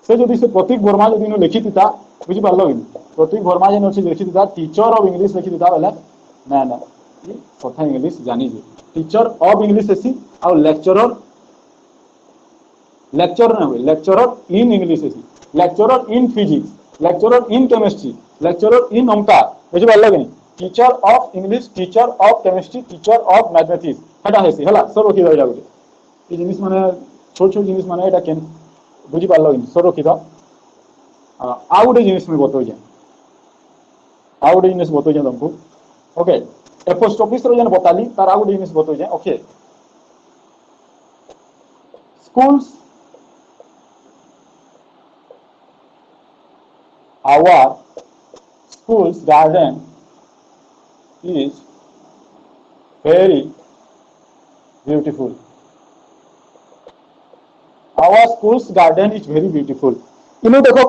से जदि से प्रतीक वर्मा जदि नो लिखि दिता बुझि पारलो कि प्रतीक वर्मा जे नछि लिखि दिता टीचर ऑफ इंग्लिश लिखि दिता बोले ना ना ये कथा इंग्लिश जानि जे टीचर ऑफ इंग्लिश एसी और लेक्चरर लेक्चरर ना हुए लेक्चरर इन इंग्लिश एसी lecturer in physics lecturer in chemistry lecturer in अंका बुझि पारलो कि teacher of English teacher of chemistry teacher of mathematics हटा हेसी हला सब रखि दइला गुटे ई जिनिस माने छोट छोट जिनिस माने एटा केन बुझि पारलो कि सब रखि द आ गुटे जिनिस में बतौ जे आ गुटे जिनिस बतौ जे तुमको ओके ए पोस्ट ऑफिस रो जन बताली तार आ गुटे जिनिस बतौ जे okay schools our school's garden is very beautiful. Our school's garden is very beautiful. इनो देखो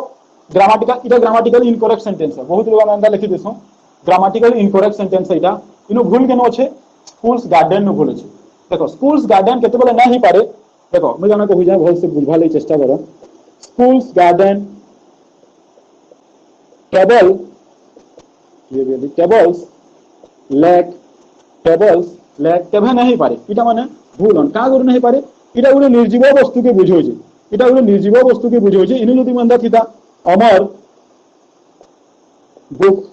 ग्रामेटिकल इटा ग्रामेटिकल इनकरेक्ट सेंटेंस है बहुत लोग अंदर लिखि देसो ग्रामेटिकल इनकरेक्ट सेंटेंस है इटा इनो भूल केनो अछि स्कूल्स गार्डन नो भूल अछि देखो स्कूल्स गार्डन केते बेले नाही पारे देखो मैं जाना कहू जाय भल से बुझवा ले चेष्टा करो स्कूल्स गार्डन टेबल ये टेबल्स लेक टेबल्स लैक केभे नहीं पारे इटा माने भूल हन का गुरु नहीं पारे इटा गुरु निर्जीव वस्तु के बुझोजे इटा गुरु निर्जीव वस्तु के बुझोजे इनु जदि मंदा थिता अमर book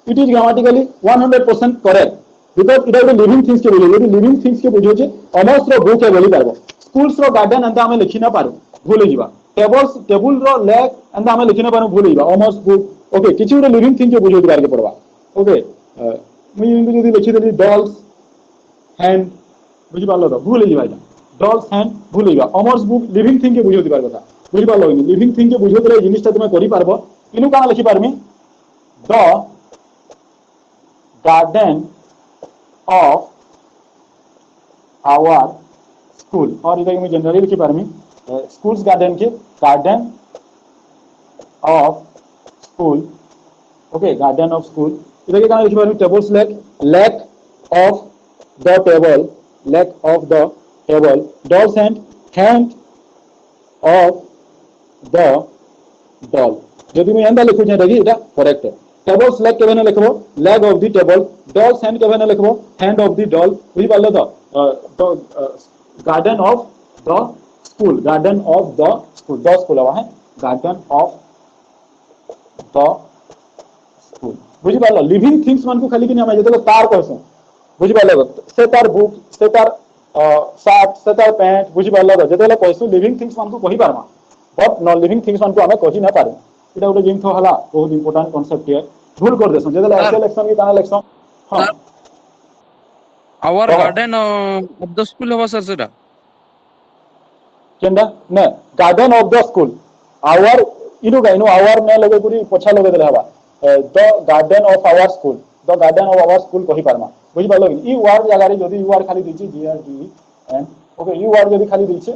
it is grammatically 100% correct because it is living things के बुझे यदि living things के बुझोजे अमर्स रो बुक है बोली पारबो स्कूल्स रो गार्डन अंत हमें लिखि ना पारो भूल जीवा टेबल्स टेबल रो लैक अंत हमें लिखि ना पारो भूल जीवा अमर्स बुक ओके किछि गुटे लिविंग थिंग के बुझो दिबार के पड़वा ओके मुई इनको जदि लिखि देली डॉल्स हैंड बुझि पालो तो भूल जीवा डॉल्स हैंड भूल जीवा अमर्स बुक लिविंग थिंग के बुझो दिबार कथा बुझि पालो लिविंग थिंग के बुझो देले जिनिसटा तुमे करि पारबो इनु काना लिखि पारमी the garden of our school और इधर मैं जनरली लिखी पारमी स्कूल्स गार्डन के garden of school okay garden of school इधर के कहां लिखी पारमी table's leg of the table doll's and hand of the doll यदि मैं एंदा लिखु छै इटा करेक्ट है टेबल्स लैक केबे न लिखबो leg of the table doll's hand केबे न लिखबो हैंड ऑफ द डॉल बुझि पालो तो garden of the school the school हवा है गार्डन ऑफ द स्कूल बुझि पालो लिविंग थिंग्स मन को खाली कि हम जते तार कहसो बुझि पालो से तार बुक से तार शर्ट से तार पैंट बुझि पालो जते कहसो लिविंग थिंग्स मन को कहि पारमा बट नॉन लिविंग थिंग्स मन को हमें कहि ना पारे इटा गोटे जिन हला बहुत इंपोर्टेंट कांसेप्ट है भूल कर देसो जदे ऐसे इलेक्शन की ताना इलेक्शन हां our garden of the school हवा सर सेटा केंदा ने garden of the school our इनु आवर ने लगे पूरी पोछा लगे देला हवा the garden of our school कहि पारमा बुझि पालो ई वर्ड जगह रे जदी यू वर्ड खाली दिछि G R D and okay you word जदी खाली दिछि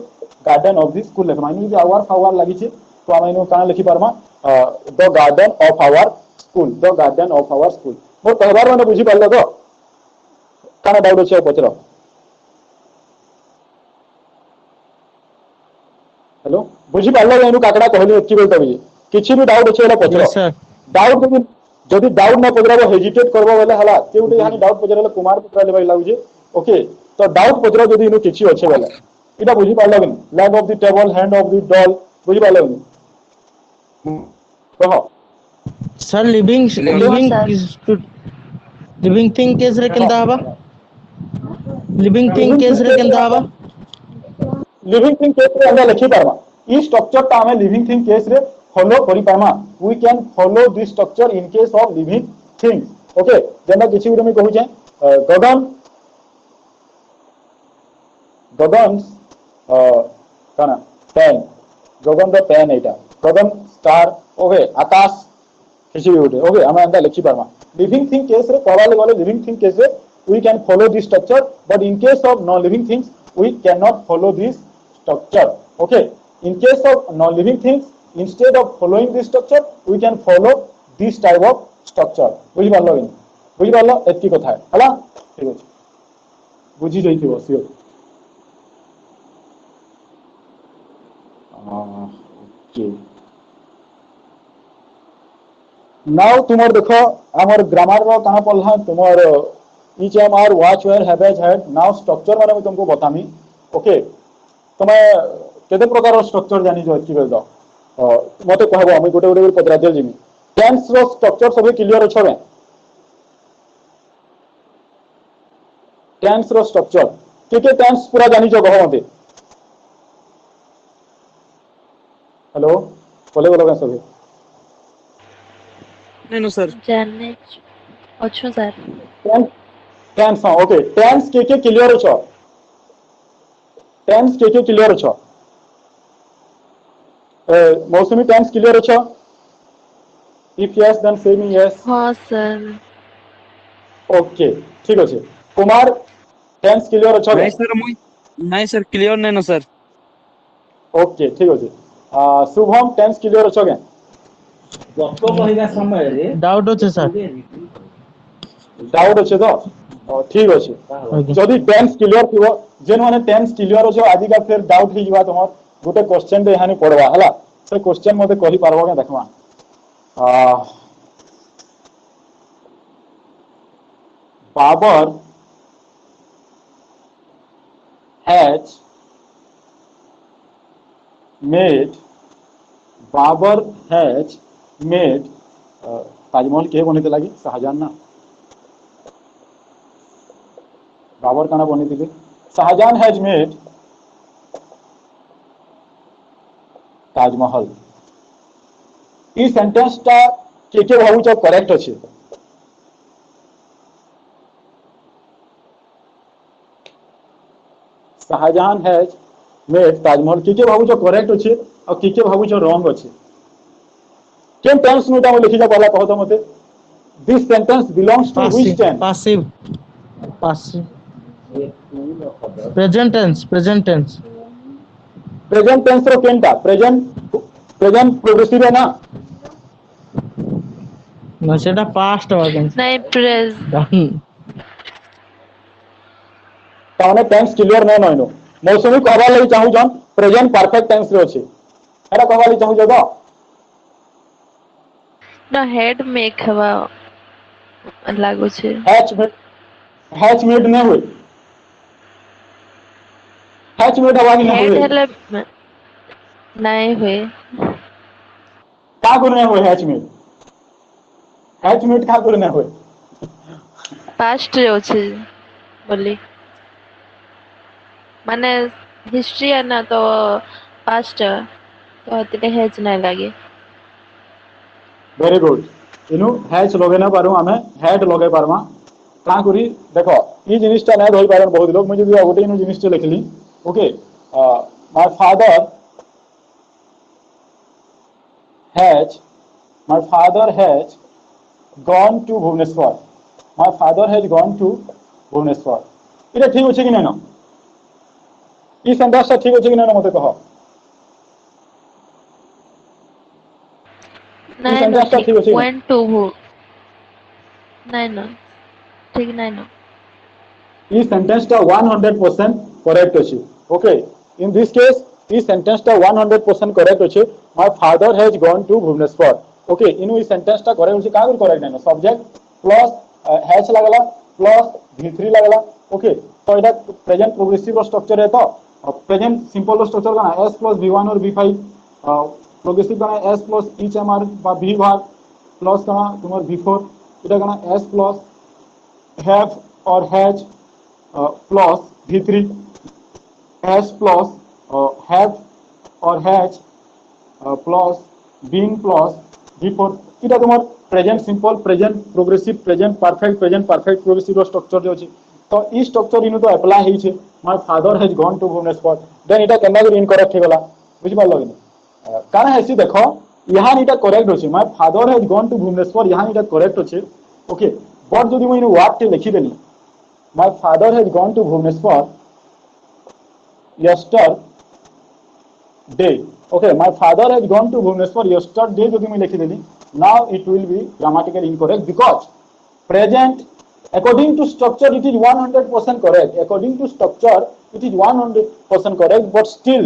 गार्डन ऑफ द स्कूल लेखमा इनु जे आवर लागी छै तो हम इनु काना लिखि पारमा the garden of our school मोर कहबार माने बुझि पालो तो काना डाउट छै पचरो हेलो बुझि पालो इनु काकड़ा कहली एकी बेल तबी किछि भी डाउट छै एला पचरो Yes, sir. डाउट जदि डाउट न पचराबो हेजिटेट करबो बेले हला केउटे हानि डाउट पचराले कुमार पुत्र लेबा लागुजे ओके तो डाउट पचरो जदि इनु किछि अछि बेले इटा बुझि पालो कि lag of the table hand of the doll बुझि पालो कि कहो सर लिविंग थिंग केस रे केंदा हबा लिविंग थिंग केस रे केंदा हबा लिविंग थिंग केस रे हम लिखि पारमा ई स्ट्रक्चर ता हमें लिविंग थिंग केस रे फॉलो करि पारमा we can follow this structure in case of living things okay जेना किछि गुटे में कहू छै गगन काना pen Gagan the pen Etah Gagan star okay आकाश किछि भी गुटे ओके हम अंदा लिखि पारमा लिविंग थिंग केस रे कहवाले गले लिविंग थिंग केस रे we can follow this structure but in case of non living things we cannot follow this structure okay in case of non living things instead of following this structure we can follow this type of structure बुझि पालो एतकी कथा है हला ठीक अछि बुझि जइथिबो सियो okay now तुमर देखो हमर ग्रामर रो कहां पढ़ला तुमर each am are watch where have has had now structure माने मैं तुमको बतामी ओके तमे केते प्रकार स्ट्रक्चर जानि जो कि बेल दो मते कहबो हम गोटे गोटे पदरा देल जिमी टेंस रो स्ट्रक्चर सब क्लियर अछबे टेंस रो स्ट्रक्चर के टेंस पूरा जानि जो कहो मते हेलो बोले बोलो सब नहीं नो सर जाने अच्छो सर टेंस ओके टेंस के क्लियर अछ टेंस के क्लियर अछ मौसमी टेंस क्लियर अछ इफ यस देन से मी यस हां सर ओके ठीक अछि कुमार टेंस क्लियर अछ नहीं सर क्लियर नहीं नो सर ओके ठीक अछि शुभम टेंस क्लियर अछ के गप कहला समय रे डाउट होचे सर डाउट अछि तो ठीक अछि जदि टेंस क्लियर थिबो जेन माने टेंस क्लियर अछि आदि का फिर डाउट ही जीवा तुमर गोटे क्वेश्चन दे हानि पड़वा हला से क्वेश्चन मते कहि पारबो के देखमा Babar has made Babar has made Taj Mahal के बनी लगे शाहजहान ना बाबर काना बनी थे शाहजहान हैज मेड ताजमहल ई सेंटेंस टा के भावुच करेक्ट अच्छे शाहजहान हैज मेड ताजमहल के भावुच करेक्ट अच्छे और के भावुच रॉन्ग अच्छे केन टेंस नुटा मैं लिखि जा पहला कहो तो मते this sentence belongs to which tense passive passive present tense present tense रो केनटा प्रेजेंट प्रोग्रेसिव है ना ना सेटा past tense नहीं प्रेज done ताने टेंस क्लियर नै नइनो मौसमी कहबा लागि चाहू जन प्रेजेंट परफेक्ट टेंस रे अछि एटा कहबा लागि चाहू जगह ना हेड मेक हवा लागू छे हैच मेड नै होय हैच मेड हवा नै हेड होय हेले नहीं हुए का गुण नै होय हैच मेड का गुण नै होय पास्ट रे छे बोली माने हिस्ट्री है ना तो पास्ट तो तेरे हेज नहीं लगे वेरी गुड इनु हैच लगे ना पारू हमें हेड लगे पारमा का करी देखो ई जिनिसटा नै धोई पारन बहुत लोग मुझे गोटे इनु जिनिसटा लिखली okay my father has gone to Bhubaneswar my father has gone to Bhubaneswar इटा ठीक अछि कि नै न ई सेंटेंस ठीक अछि कि नै न मते कहो नहीं sentence टा ठीक अछि कि went to who नहीं ना ठीक नहीं ना ई सेंटेंस टा 100% करेक्ट अछि ओके इन दिस केस ई सेंटेंस टा 100% करेक्ट अछि my father has gone to Bhubaneswar okay इनु ई सेंटेंस टा करेक्ट अछि का करेक्ट नै सब्जेक्ट प्लस हैज लागला प्लस v3 लागला ओके तो एटा प्रेजेंट प्रोग्रेसिव स्ट्रक्चर है तो प्रेजेंट सिंपल स्ट्रक्चर का s plus v1 और v5 प्रोग्रेसिव का s plus each mr बा v भाग प्लस का तुम्हार v4 एटा का s plus have और has plus v3 s plus have और has plus being plus v4 इटा तुम्हार present simple present progressive present perfect progressive structure जे अछि तो ई स्ट्रक्चर इनु तो अप्लाई हेइ छे my father has gone to Bhubaneswar then इटा केना कर इनकरेक्ट हे गला बुझि पालो कि काना हेसी देखो यहां इटा करेक्ट अछि my father has gone to Bhubaneswar यहां इटा करेक्ट अछि ओके बट जदि मैं इनु वर्ड टे लिखि देनी my father has gone to Bhubaneswar yesterday okay my father has gone to Bhubaneswar yesterday jodi मैं लिखि देनी now it will be grammatically incorrect because present according to structure it is 100% correct according to structure it is 100% correct but still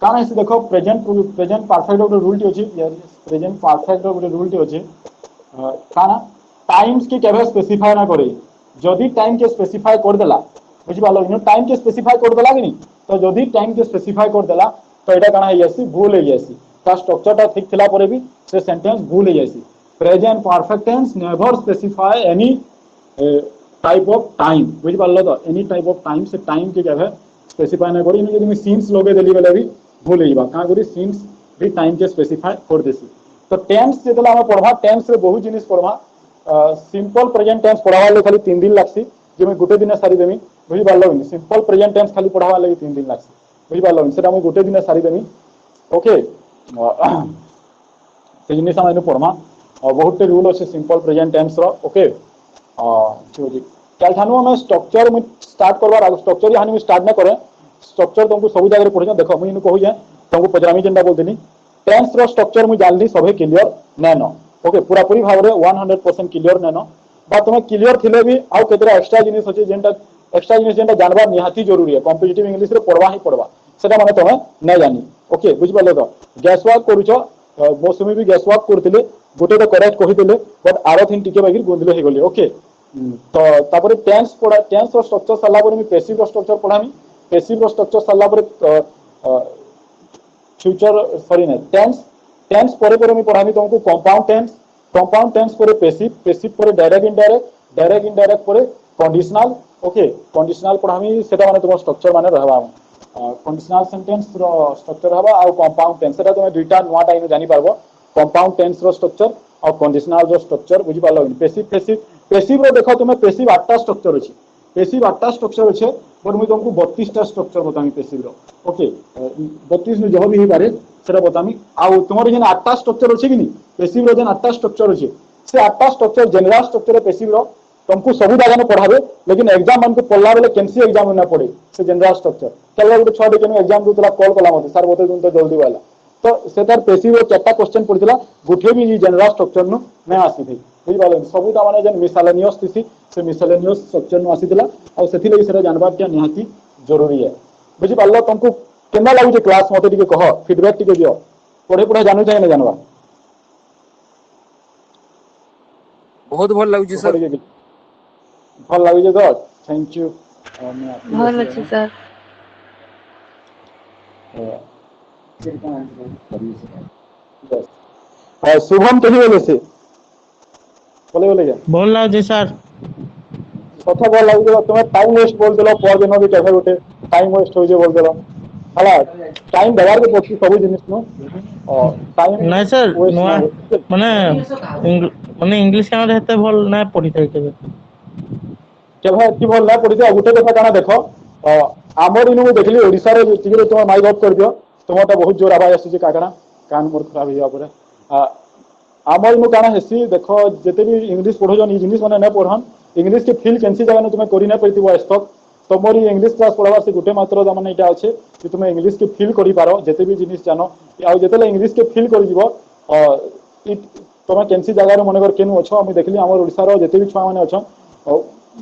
काना है देखो present perfect रो rule T अछि present perfect रो rule T अछि काना times के केबे specify ना करे जदी टाइम के स्पेसिफाई कर देला बुझि पालो इन टाइम के स्पेसिफाई कर देला कि नहीं तो जदी टाइम के स्पेसिफाई कर देला तो एटा काना है यसी भूल है यसी ता स्ट्रक्चर ता ठीक थिला परे भी से सेंटेंस भूल है यसी present perfect tense never specify any type of time बुझि पालो तो एनी टाइप ऑफ टाइम से टाइम के केबे स्पेसिफाई ना करी इन जदी मैं सिंस लगे देली बेले भी भूल होइबा का करी सिंस भी टाइम के स्पेसिफाई कर देसी तो टेंस जेतला हम पढ़वा टेंस रे बहुत जिनिस पढ़वा सिंपल प्रेजेंट टेंस पढ़ावा ले खाली 3 दिन लागसी जे मैं गोटे दिन सारी देमी बुझि पालो सिंपल प्रेजेंट टेंस खाली पढ़ावा ले 3 दिन लागसी बुझि पालो सेटा मैं गोटे दिन सारी देमी ओके से जिनिस हम पढ़मा और बहुत रूल अच्छे सिंपल प्रेजेंट टेंस रो ओके कल ठानु हम स्ट्रक्चर में स्टार्ट करवार आगे स्ट्रक्चर यहाँ में स्टार्ट ना करें स्ट्रक्चर तुमको सब जगह पढ़े देख मुझे कहूँ तुमको पचरामी जेनटा बोलती टेंस रो स्ट्रक्चर मुझे जानली सभी क्लियर नैन ओके पूरा पूरी भाव में 100% क्लियर नैन बा तुम क्लियर थिले भी आउ केतरा एक्स्ट्रा जिनिस अच्छे जेनटा एक्स्ट्रा जिनिस जेनटा जानवा निहाती जरूरी है कॉम्पिटिटिव इंग्लिश रे पढ़वा ही पढ़वा सेटा माने तुम नहीं जानी ओके बुझ पाले तो गैस वर्क करूछ मौसमी भी गैस वर्क करथिले गोटे तो करेक्ट कहिदेले बट आरो थिन टिके बाकी गोंदले हे गले ओके तो तापर टेंस पढ़ा टेंस और स्ट्रक्चर सला पर मैं पैसिव स्ट्रक्चर पढ़ामी पैसिव रो स्ट्रक्चर सरला परे फ्यूचर सॉरी ना टेंस टेंस परे परे मैं पढ़ामी तुमको कंपाउंड टेंस परे पैसिव परे डायरेक्ट इनडायरेक्ट परे कंडीशनल ओके कंडीशनल पढ़ामी सेटा माने तुम स्ट्रक्चर माने रहबा कंडीशनल सेंटेंस रो स्ट्रक्चर रहबा आ कंपाउंड टेंस सेटा तुम दुईटा नवा टाइम जानि पारबो कंपाउंड टेंस रो स्ट्रक्चर और कंडीशनल रो स्ट्रक्चर बुझी पालो पैसिव रो देखो तुम पैसिव 8टा स्ट्रक्चर अछि पैसिव 8टा स्ट्रक्चर अछि पर मुई तुमको 32टा स्ट्रक्चर बतामी पैसिव रो ओके 32 में जो भी ही पारे सेटा बतामी आ तुमर जेन 8टा स्ट्रक्चर अछि कि नी पैसिव रो जेन 8टा स्ट्रक्चर अछि से 8टा स्ट्रक्चर जनरल स्ट्रक्चर पैसिव रो तुमको सब दागा न पढ़ाबे लेकिन एग्जाम मन को पढ़ला बेले केनसी एग्जाम न पड़े से जनरल स्ट्रक्चर केला गुटे छडे केनो एग्जाम दुतला कॉल कला मते सर बते दुन तो जल्दी वाला तो से तार पैसिव रो चारटा क्वेश्चन पड़ितला गुटे भी जनरल स्ट्रक्चर नु नै आसी थी बुझि पाले सब ता माने जेन मिसलेनियस थिसी से मिसलेनियस स्ट्रक्चर नु आसी दिला और सेथि लई सेरा जानबा क्या निहाती जरूरी है बुझि पालो तुमको केना लागु जे क्लास मते टिके कह फीडबैक टिके दियो पढ़े पढ़े जानू चाहे न जानबा बहुत भल लागु सर भल लागु जे तो थैंक यू भल अछि सर शुभम कही बोले से बोले जा भल लागे सर कथा भल लागु तुम टाइम वेस्ट बोल देलो पर दिन भी केफे गोटे टाइम वेस्ट हो जे बोल देलो हला टाइम देवार के पछी सब जिनिस नो टाइम नहीं सर नुआ माने इंग्लिश का हेते भल ना पढ़ी थाई केभे की भल ना पढ़ी गुटे कथा काना देखो आमर इनु देखली ओडिसा रे टिके तुम माइक ऑफ कर दियो तुमटा बहुत जोर आवाज आसी काकना कान मोर खराब हिया परे आमर इनु काना हेसी देखो जते भी इंग्लिश पढ़ो जन जिनिस माने न पढ़न इंग्लिश के फील केनसी जगह तुम करि ना परतिबो स्टॉक तमरी इंग्लिश क्लास पढ़ावा से गुटे मात्र माने इटा अछि कि तुम इंग्लिश के फील करि पारो जते भी जिनिस जानो आ जतेले इंग्लिश के फील करि जीवो तुम केनसी जगह रे मनगर केनु अछो हम देखली हमर ओडिसा रो जते भी छुआ माने अछन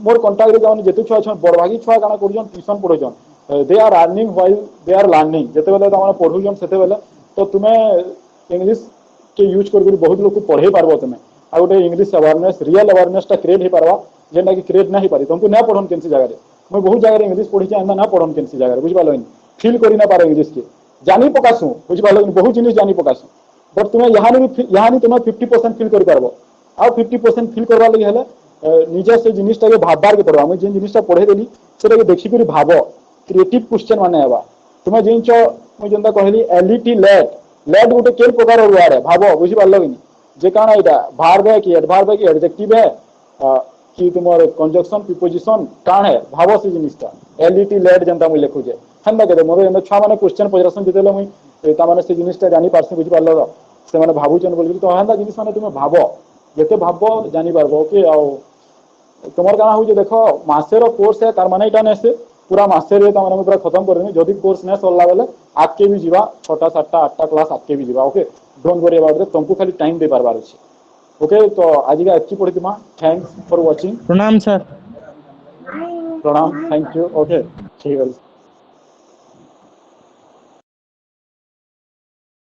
मोर कांटेक्ट रे जावन जते छुआ अछन बड़भागी छुआ काना करजन ट्यूशन पढ़जन they are earning while they are learning जते बेले तमने पढ़ुजन सेते बेले तो तुमे इंग्लिश के यूज कर बहुत लोग को पढ़े पारबो तुमे आ गोटे इंग्लिश अवेयरनेस रियल अवेयरनेस टा क्रिएट हे पारबा जेना कि क्रिएट नहीं पारी तुमको ना पढ़न केनसी जगह रे मैं बहुत जगह इंग्लिश पढ़ी छै ना पढ़न केनसी जगह रे बुझ पालो फील करि ना पारे इंग्लिश के जानी पकासु बुझ पालो बहुत जिनिस जानी पकासु बट तुमे यहानी तुमे 50% फील करि पारबो आ 50% फील करबा लागि हेले निजे से जिनिसटा के भाबबार के पड़वा मैं जे जिनिसटा पढ़े देली सेटा के देखि करी भाबो क्रिएटिव क्वेश्चन माने आबा तुमे जिंचो मैं जेंदा कहली एलईटी लेट गोटे केल प्रकार वर्ड है भाबो बुझि पारलो कि जे काना इटा भार्ब है कि एडवर्ब है कि एडजेक्टिव है कि तुमर कंजक्शन प्रीपोजिशन कान है भाबो से जिनिसटा एलईटी लेट जेंता मैं लिखु जे हंदा के मोर एमे छुआ माने क्वेश्चन पजरसन दितेले मैं ता माने से जिनिसटा जानि पारसी बुझि पारलो से माने भाबुचन बोलि तो हंदा जिनिस माने तुमे भाबो जते भाबो जानि पारबो ओके आ तुमर काना हो जे देखो मासेरो कोर्स है तार माने इटा ने से पूरा मासे रे ता माने पूरा खत्म कर देनी जदी कोर्स ने सरला बेले आके भी जीवा 6टा 7टा 8टा क्लास आके भी जीवा okay don't worry about it तुमको खाली टाइम दे पारबार अछि ओके तो आज का अच्छी पढ़ी तुमा थैंक्स फॉर वाचिंग प्रणाम सर प्रणाम थैंक यू ओके ठीक है